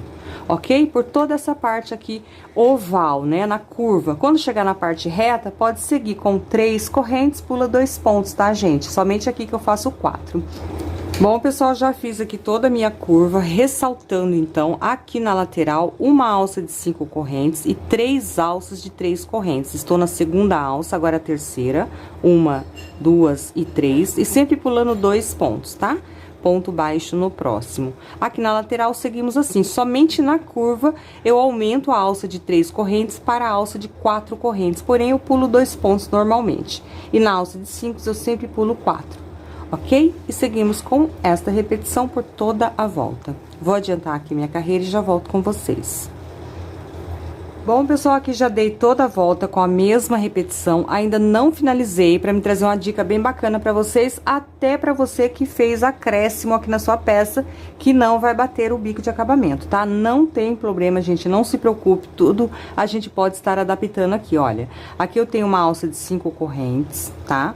Ok? Por toda essa parte aqui oval, né? Na curva. Quando chegar na parte reta, pode seguir com 3 correntes, pula 2 pontos, tá, gente? Somente aqui que eu faço 4. Bom, pessoal, já fiz aqui toda a minha curva, ressaltando, então, aqui na lateral, uma alça de 5 correntes e 3 alças de 3 correntes. Estou na segunda alça, agora a terceira. 1, 2 e 3, e sempre pulando 2 pontos, tá? Ponto baixo no próximo. Aqui na lateral, seguimos assim. Somente na curva, eu aumento a alça de 3 correntes para a alça de 4 correntes. Porém, eu pulo 2 pontos normalmente. E na alça de 5, eu sempre pulo 4. Ok? E seguimos com esta repetição por toda a volta. Vou adiantar aqui minha carreira e já volto com vocês. Bom, pessoal, aqui já dei toda a volta com a mesma repetição, ainda não finalizei, para me trazer uma dica bem bacana para vocês, até para você que fez acréscimo aqui na sua peça, que não vai bater o bico de acabamento, tá? Não tem problema, gente, não se preocupe, tudo a gente pode estar adaptando aqui, olha. Aqui eu tenho uma alça de 5 correntes, tá?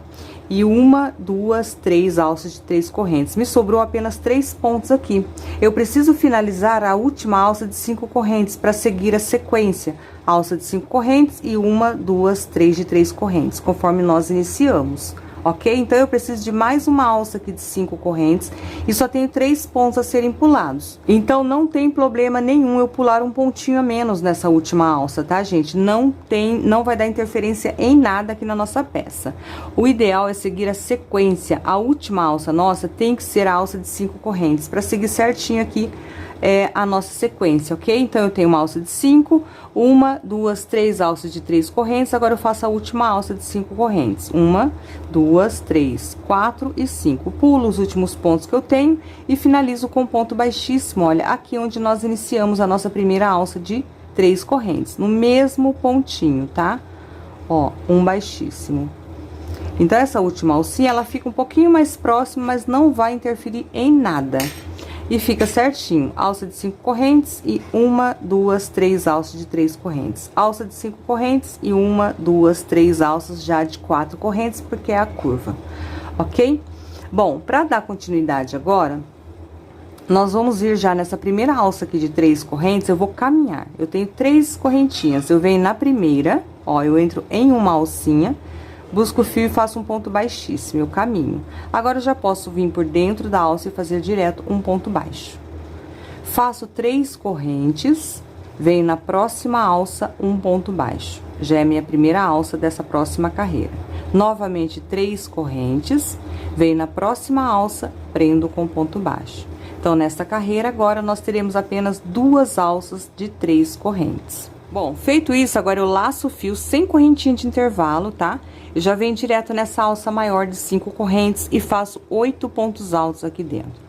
E 1, 2, 3 alças de 3 correntes. Me sobrou apenas 3 pontos aqui. Eu preciso finalizar a última alça de 5 correntes para seguir a sequência. Alça de 5 correntes e 1, 2, 3 de 3 correntes, conforme nós iniciamos. Ok? Então, eu preciso de mais uma alça aqui de 5 correntes e só tenho 3 pontos a serem pulados. Então, não tem problema nenhum eu pular um pontinho a menos nessa última alça, tá, gente? Não vai dar interferência em nada aqui na nossa peça. O ideal é seguir a sequência. A última alça nossa tem que ser a alça de 5 correntes, para seguir certinho aqui a nossa sequência, ok? Então, eu tenho uma alça de 5, 1, 2, 3 alças de 3 correntes, agora eu faço a última alça de 5 correntes. 1, 2, 3, 4 e 5. Pulo os últimos pontos que eu tenho e finalizo com ponto baixíssimo, olha, aqui onde nós iniciamos a nossa primeira alça de 3 correntes, no mesmo pontinho, tá? Ó, um baixíssimo. Então, essa última alcinha, ela fica um pouquinho mais próxima, mas não vai interferir em nada. E fica certinho, alça de 5 correntes e 1, 2, 3 alças de 3 correntes. Alça de 5 correntes e 1, 2, 3 alças já de 4 correntes, porque é a curva, ok? Bom, para dar continuidade agora, nós vamos vir já nessa primeira alça aqui de 3 correntes, eu vou caminhar. Eu tenho 3 correntinhas, eu venho na primeira, ó, eu entro em uma alcinha, busco o fio e faço um ponto baixíssimo, eu caminho. Agora, eu já posso vir por dentro da alça e fazer direto um ponto baixo. Faço 3 correntes, venho na próxima alça, um ponto baixo. Já é a minha primeira alça dessa próxima carreira. Novamente, 3 correntes, venho na próxima alça, prendo com ponto baixo. Então, nesta carreira, agora, nós teremos apenas 2 alças de 3 correntes. Bom, feito isso, agora eu laço o fio sem correntinha de intervalo, tá? Eu já venho direto nessa alça maior de 5 correntes e faço 8 pontos altos aqui dentro.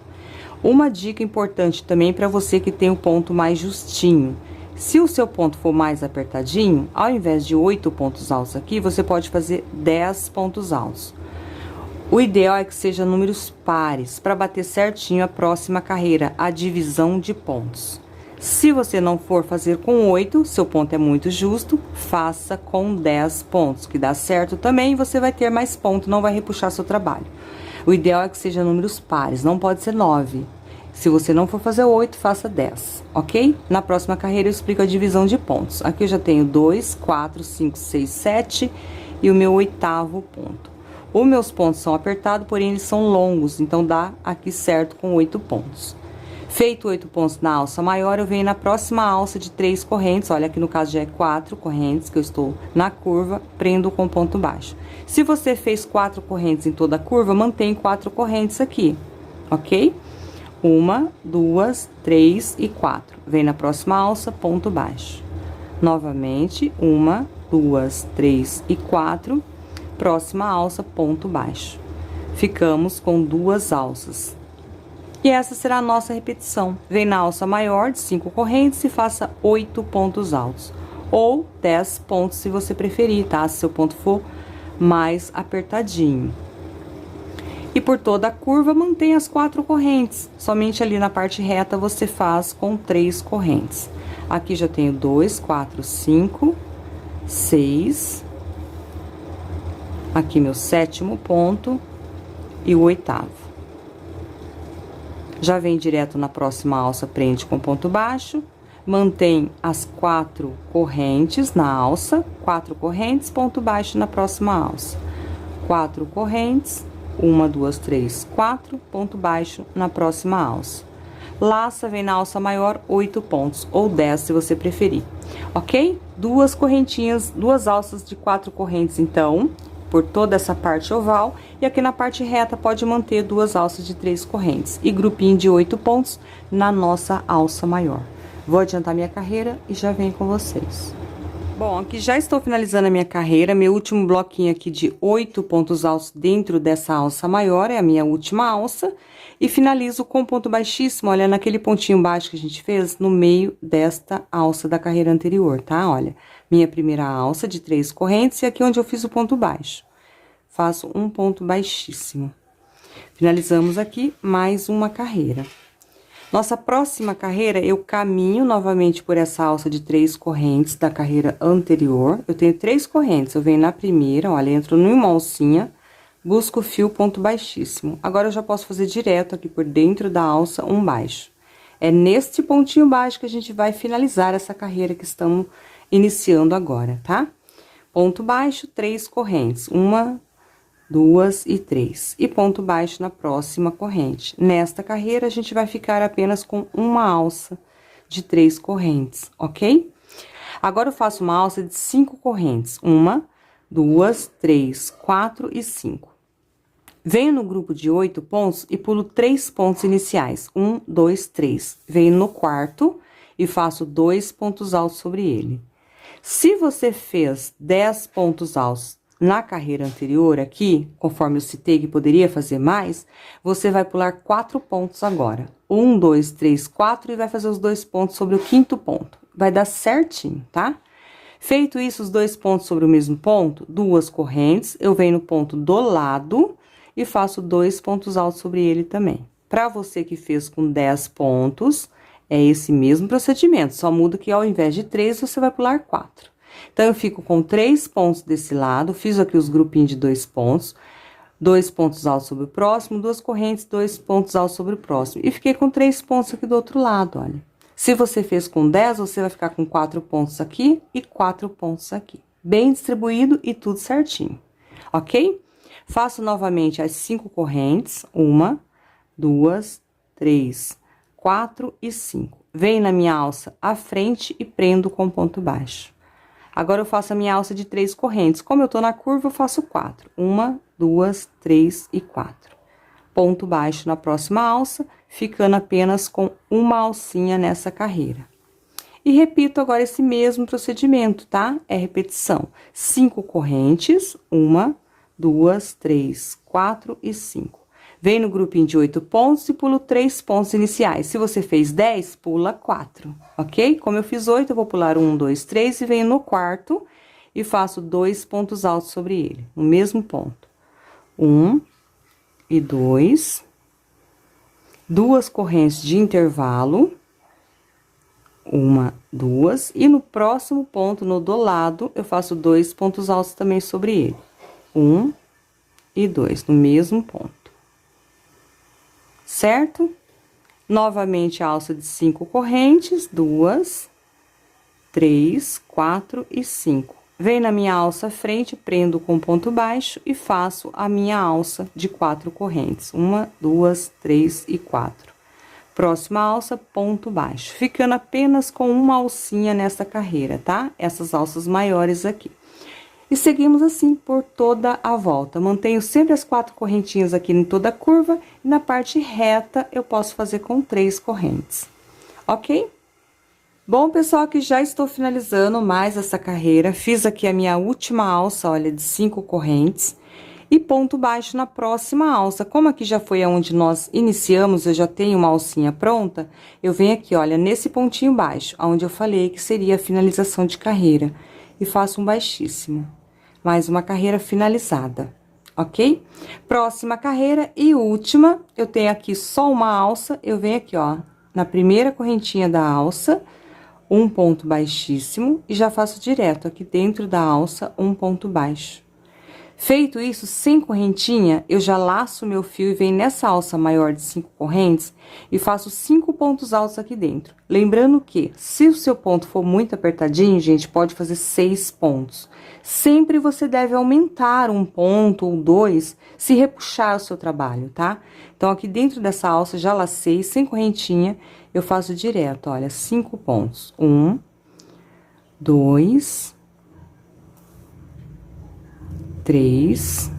Uma dica importante também para você que tem o ponto mais justinho. Se o seu ponto for mais apertadinho, ao invés de 8 pontos altos aqui, você pode fazer 10 pontos altos. O ideal é que seja números pares, para bater certinho a próxima carreira, a divisão de pontos. Se você não for fazer com 8, seu ponto é muito justo, faça com 10 pontos, que dá certo também, você vai ter mais ponto, não vai repuxar seu trabalho. O ideal é que seja números pares, não pode ser 9. Se você não for fazer 8, faça 10, ok? Na próxima carreira eu explico a divisão de pontos. Aqui eu já tenho 2, 4, 5, 6, 7 e o meu 8º ponto. Os meus pontos são apertados, porém eles são longos, então dá aqui certo com 8 pontos. Feito 8 pontos na alça maior, eu venho na próxima alça de 3 correntes, olha, aqui no caso já é 4 correntes, que eu estou na curva, prendo com ponto baixo. Se você fez 4 correntes em toda a curva, mantém 4 correntes aqui, ok? 1, 2, 3 e 4. Vem na próxima alça, ponto baixo. Novamente, 1, 2, 3 e 4, próxima alça, ponto baixo. Ficamos com 2 alças. E essa será a nossa repetição. Vem na alça maior de 5 correntes e faça 8 pontos altos. Ou 10 pontos, se você preferir, tá? Se seu ponto for mais apertadinho. E por toda a curva, mantenha as 4 correntes. Somente ali na parte reta, você faz com 3 correntes. Aqui já tenho 2, 4, 5, 6. Aqui meu 7º ponto e o 8º. Já vem direto na próxima alça, prende com ponto baixo, mantém as 4 correntes na alça, 4 correntes, ponto baixo na próxima alça. 4 correntes, 1, 2, 3, 4, ponto baixo na próxima alça. Laça, vem na alça maior, 8 pontos, ou 10 se você preferir, ok? 2 correntinhas, 2 alças de 4 correntes, então, por toda essa parte oval, e aqui na parte reta pode manter 2 alças de 3 correntes e grupinho de 8 pontos na nossa alça maior. Vou adiantar minha carreira e já venho com vocês. Bom, aqui já estou finalizando a minha carreira, meu último bloquinho aqui de 8 pontos altos dentro dessa alça maior, é a minha última alça, e finalizo com ponto baixíssimo, olha, naquele pontinho baixo que a gente fez, no meio desta alça da carreira anterior, tá? Olha, minha primeira alça de 3 correntes, e aqui onde eu fiz o ponto baixo. Faço um ponto baixíssimo. Finalizamos aqui mais uma carreira. Nossa próxima carreira, eu caminho novamente por essa alça de 3 correntes da carreira anterior. Eu tenho 3 correntes, eu venho na primeira, olha, entro numa alcinha, busco o fio, ponto baixíssimo. Agora, eu já posso fazer direto aqui por dentro da alça, um baixo. É neste pontinho baixo que a gente vai finalizar essa carreira que estamos iniciando agora, tá? Ponto baixo, 3 correntes, 1, 2 e 3. E ponto baixo na próxima corrente. Nesta carreira, a gente vai ficar apenas com uma alça de 3 correntes, ok? Agora, eu faço uma alça de 5 correntes. 1, 2, 3, 4 e 5. Venho no grupo de 8 pontos e pulo 3 pontos iniciais. 1, 2, 3. Venho no quarto e faço 2 pontos altos sobre ele. Se você fez 10 pontos altos na carreira anterior aqui, conforme eu citei que poderia fazer mais, você vai pular 4 pontos agora. 1, 2, 3, 4 e vai fazer os 2 pontos sobre o 5º ponto. Vai dar certinho, tá? Feito isso, os 2 pontos sobre o mesmo ponto, 2 correntes, eu venho no ponto do lado e faço 2 pontos altos sobre ele também. Para você que fez com 10 pontos, é esse mesmo procedimento, só muda que ao invés de 3, você vai pular 4. Então, eu fico com 3 pontos desse lado, fiz aqui os grupinhos de 2 pontos, 2 pontos altos sobre o próximo, 2 correntes, 2 pontos altos sobre o próximo. E fiquei com 3 pontos aqui do outro lado, olha. Se você fez com 10, você vai ficar com 4 pontos aqui e 4 pontos aqui. Bem distribuído e tudo certinho, ok? Faço novamente as 5 correntes, 1, 2, 3, 4 e 5. Venho na minha alça à frente e prendo com ponto baixo. Agora, eu faço a minha alça de 3 correntes. Como eu tô na curva, eu faço 4. 1, 2, 3 e 4. Ponto baixo na próxima alça, ficando apenas com uma alcinha nessa carreira. E repito agora esse mesmo procedimento, tá? É repetição. 5 correntes, 1, 2, 3, 4 e 5. Vem no grupinho de 8 pontos e pulo 3 pontos iniciais. Se você fez 10, pula 4, ok? Como eu fiz 8, eu vou pular 1, 2, 3 e venho no quarto e faço 2 pontos altos sobre ele, no mesmo ponto. 1 e 2. 2 correntes de intervalo. 1, 2. E no próximo ponto, no do lado, eu faço 2 pontos altos também sobre ele. 1 e 2, no mesmo ponto. Certo? Novamente, a alça de 5 correntes, 2, 3, 4 e 5. Venho na minha alça frente, prendo com ponto baixo e faço a minha alça de 4 correntes. 1, 2, 3 e 4. Próxima alça, ponto baixo, ficando apenas com uma alcinha nessa carreira, tá? Essas alças maiores aqui. E seguimos assim por toda a volta. Mantenho sempre as 4 correntinhas aqui em toda a curva, e na parte reta eu posso fazer com 3 correntes, ok? Bom, pessoal, aqui já estou finalizando mais essa carreira. Fiz aqui a minha última alça, olha, de 5 correntes. E ponto baixo na próxima alça. Como aqui já foi aonde nós iniciamos, eu já tenho uma alcinha pronta, eu venho aqui, olha, nesse pontinho baixo, onde eu falei que seria a finalização de carreira. E faço um baixíssimo. Mais uma carreira finalizada, ok? Próxima carreira e última, eu tenho aqui só uma alça, eu venho aqui, ó, na primeira correntinha da alça, um ponto baixíssimo, e já faço direto aqui dentro da alça um ponto baixo. Feito isso, sem correntinha, eu já laço meu fio e venho nessa alça maior de 5 correntes e faço 5 pontos altos aqui dentro. Lembrando que, se o seu ponto for muito apertadinho, gente, pode fazer 6 pontos. Sempre você deve aumentar um ponto ou 2 se repuxar o seu trabalho, tá? Então, aqui dentro dessa alça, já lacei, sem correntinha, eu faço direto, olha, 5 pontos. 1, 2... 3,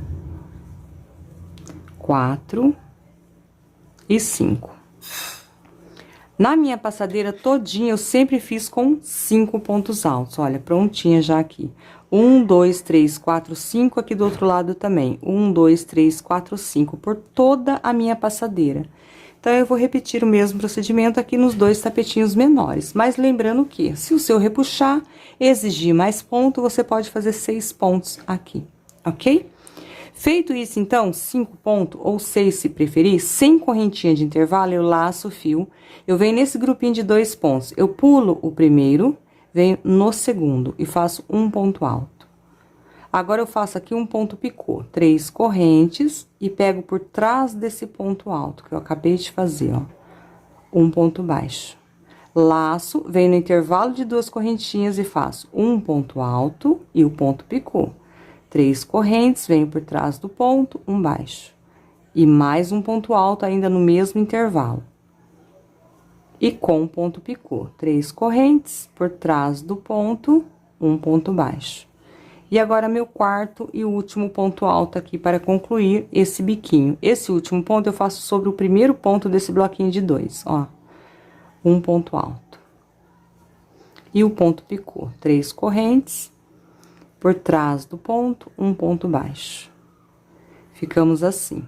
4 e 5. Na minha passadeira todinha, eu sempre fiz com 5 pontos altos. Olha, prontinha já aqui. 1, 2, 3, 4, 5, aqui do outro lado também. 1, 2, 3, 4, 5, por toda a minha passadeira. Então, eu vou repetir o mesmo procedimento aqui nos 2 tapetinhos menores. Mas lembrando que, se o seu repuxar, exigir mais ponto, você pode fazer 6 pontos aqui. Ok? Feito isso, então, 5 pontos, ou 6 se preferir, sem correntinha de intervalo, eu laço o fio, eu venho nesse grupinho de 2 pontos, eu pulo o primeiro, venho no segundo e faço um ponto alto. Agora, eu faço aqui um ponto picô, 3 correntes e pego por trás desse ponto alto, que eu acabei de fazer, ó, um ponto baixo. Laço, venho no intervalo de 2 correntinhas e faço um ponto alto e o ponto picô. 3 correntes, venho por trás do ponto, um baixo. E mais um ponto alto ainda no mesmo intervalo. E com ponto picô, 3 correntes, por trás do ponto, um ponto baixo. E agora, meu quarto e último ponto alto aqui para concluir esse biquinho. Esse último ponto eu faço sobre o primeiro ponto desse bloquinho de 2, ó. Um ponto alto. E o ponto picô, 3 correntes, por trás do ponto, um ponto baixo. Ficamos assim,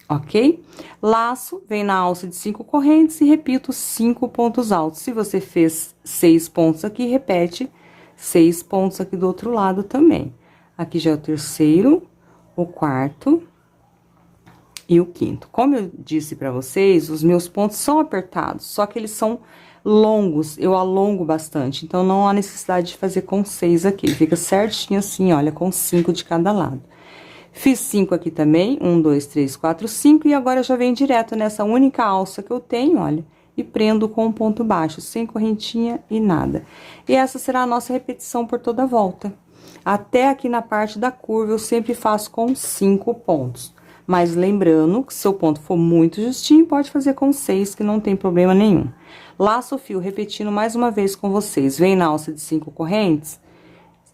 ok? Laço, vem na alça de 5 correntes e repito 5 pontos altos. Se você fez 6 pontos aqui, repete 6 pontos aqui do outro lado também. Aqui já é o terceiro, o quarto e o quinto. Como eu disse pra vocês, os meus pontos são apertados, só que eles são longos, eu alongo bastante, então não há necessidade de fazer com 6 aqui, fica certinho assim, olha, com 5 de cada lado. Fiz 5 aqui também, 1, 2, 3, 4, 5, e agora já venho direto nessa única alça que eu tenho, olha, e prendo com um ponto baixo, sem correntinha e nada. E essa será a nossa repetição por toda a volta. Até aqui na parte da curva, eu sempre faço com 5 pontos. Mas lembrando que se seu ponto for muito justinho, pode fazer com 6, que não tem problema nenhum. Laço o fio, repetindo mais uma vez com vocês. Vem na alça de 5 correntes,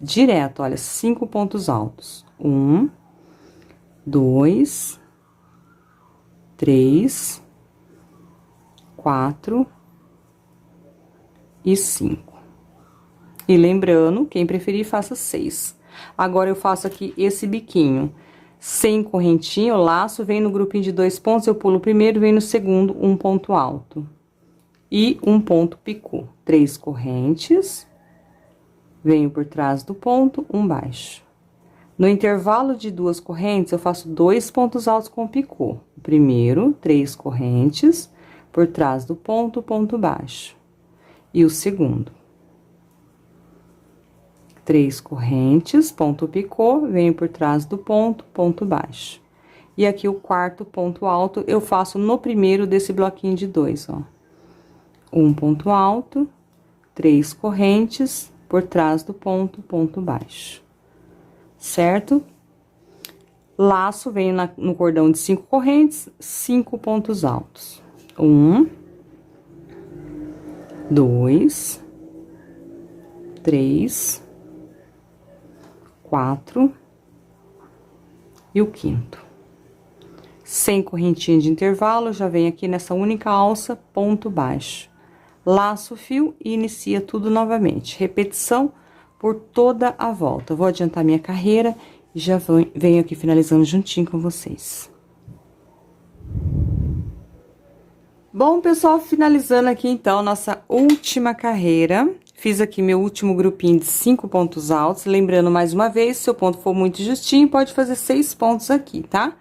direto, olha, 5 pontos altos. 1, 2, 3, 4 e 5. E lembrando, quem preferir, faça 6. Agora, eu faço aqui esse biquinho. Sem correntinha, eu laço, venho no grupinho de 2 pontos, eu pulo o primeiro, venho no segundo, um ponto alto. E um ponto picô. 3 correntes, venho por trás do ponto, um baixo. No intervalo de 2 correntes, eu faço 2 pontos altos com picô. O primeiro, 3 correntes, por trás do ponto, ponto baixo. E o segundo. 3 correntes, ponto picô, venho por trás do ponto, ponto baixo. E aqui o quarto ponto alto, eu faço no primeiro desse bloquinho de 2, ó. Um ponto alto, 3 correntes, por trás do ponto, ponto baixo. Certo? Laço, venho no cordão de 5 correntes, 5 pontos altos. Um, dois, três, quatro e o quinto. Sem correntinha de intervalo, já vem aqui nessa única alça, ponto baixo. Laço o fio e inicia tudo novamente. Repetição por toda a volta. Vou adiantar minha carreira e já venho aqui finalizando juntinho com vocês. Bom, pessoal, finalizando aqui então nossa última carreira. Fiz aqui meu último grupinho de 5 pontos altos. Lembrando mais uma vez, se o ponto for muito justinho, pode fazer 6 pontos aqui, tá?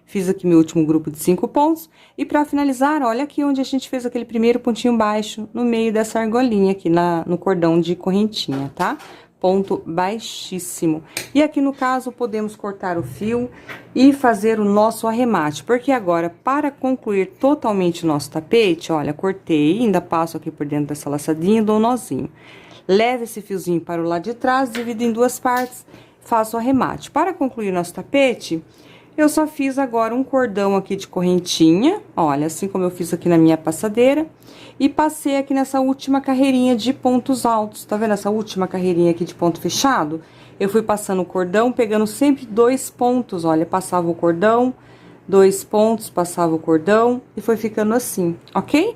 Fiz aqui meu último grupo de 5 pontos. E pra finalizar, olha aqui onde a gente fez aquele primeiro pontinho baixo, no meio dessa argolinha aqui, no cordão de correntinha, tá? Ponto baixíssimo. E aqui no caso, podemos cortar o fio e fazer o nosso arremate. Porque agora, para concluir totalmente o nosso tapete, olha, cortei, ainda passo aqui por dentro dessa laçadinha e dou um nozinho. Leve esse fiozinho para o lado de trás, divido em duas partes, faço o arremate. Para concluir nosso tapete, eu só fiz agora um cordão aqui de correntinha, olha, assim como eu fiz aqui na minha passadeira. E passei aqui nessa última carreirinha de pontos altos, tá vendo essa última carreirinha aqui de ponto fechado? Eu fui passando o cordão, pegando sempre 2 pontos, olha, passava o cordão, 2 pontos, passava o cordão e foi ficando assim, ok?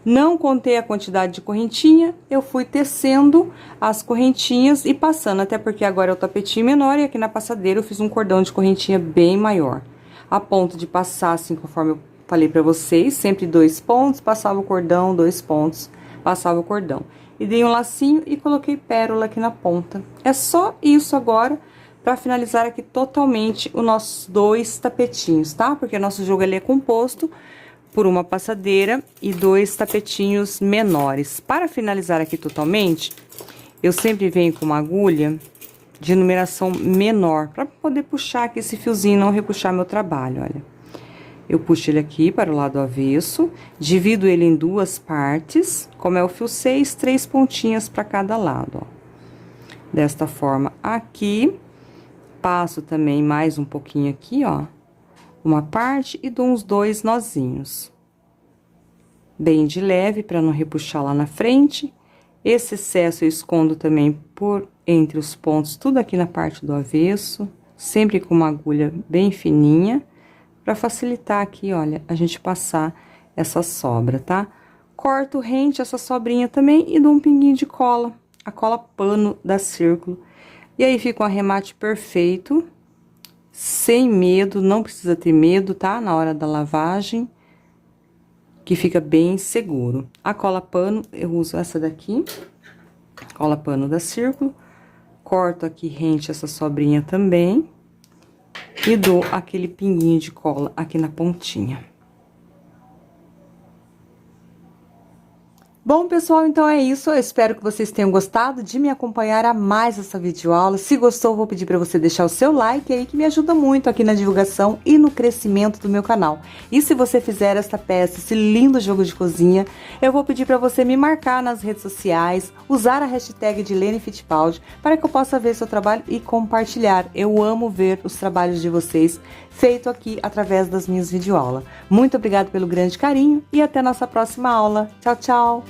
Não contei a quantidade de correntinha, eu fui tecendo as correntinhas e passando, até porque agora é o tapetinho menor e aqui na passadeira eu fiz um cordão de correntinha bem maior. A ponto de passar, assim, conforme eu falei pra vocês, sempre 2 pontos, passava o cordão, 2 pontos, passava o cordão. E dei um lacinho e coloquei pérola aqui na ponta. É só isso agora pra finalizar aqui totalmente os nossos 2 tapetinhos, tá? Porque nosso jogo ele é composto por uma passadeira e 2 tapetinhos menores. Para finalizar aqui totalmente, eu sempre venho com uma agulha de numeração menor, para poder puxar aqui esse fiozinho e não repuxar meu trabalho, olha. Eu puxo ele aqui para o lado avesso, divido ele em 2 partes, como é o fio 6, 3 pontinhas para cada lado, ó. Desta forma aqui, passo também mais um pouquinho aqui, ó, uma parte e dou uns 2 nozinhos. Bem de leve, para não repuxar lá na frente. Esse excesso eu escondo também por entre os pontos, tudo aqui na parte do avesso, sempre com uma agulha bem fininha, para facilitar aqui, olha, a gente passar essa sobra, tá? Corto rente essa sobrinha também e dou um pinguinho de cola, a cola pano da Círculo. E aí fica um arremate perfeito, sem medo, não precisa ter medo, tá? Na hora da lavagem, que fica bem seguro. A cola pano, eu uso essa daqui, cola pano da Círculo. Corto aqui rente essa sobrinha também. E dou aquele pinguinho de cola aqui na pontinha. Bom, pessoal, então é isso. Eu espero que vocês tenham gostado de me acompanhar a mais essa videoaula. Se gostou, vou pedir para você deixar o seu like aí, que me ajuda muito aqui na divulgação e no crescimento do meu canal. E se você fizer esta peça, esse lindo jogo de cozinha, eu vou pedir para você me marcar nas redes sociais, usar a hashtag de Lene Fittipaldi, para que eu possa ver seu trabalho e compartilhar. Eu amo ver os trabalhos de vocês feito aqui através das minhas videoaulas. Muito obrigada pelo grande carinho e até nossa próxima aula. Tchau, tchau!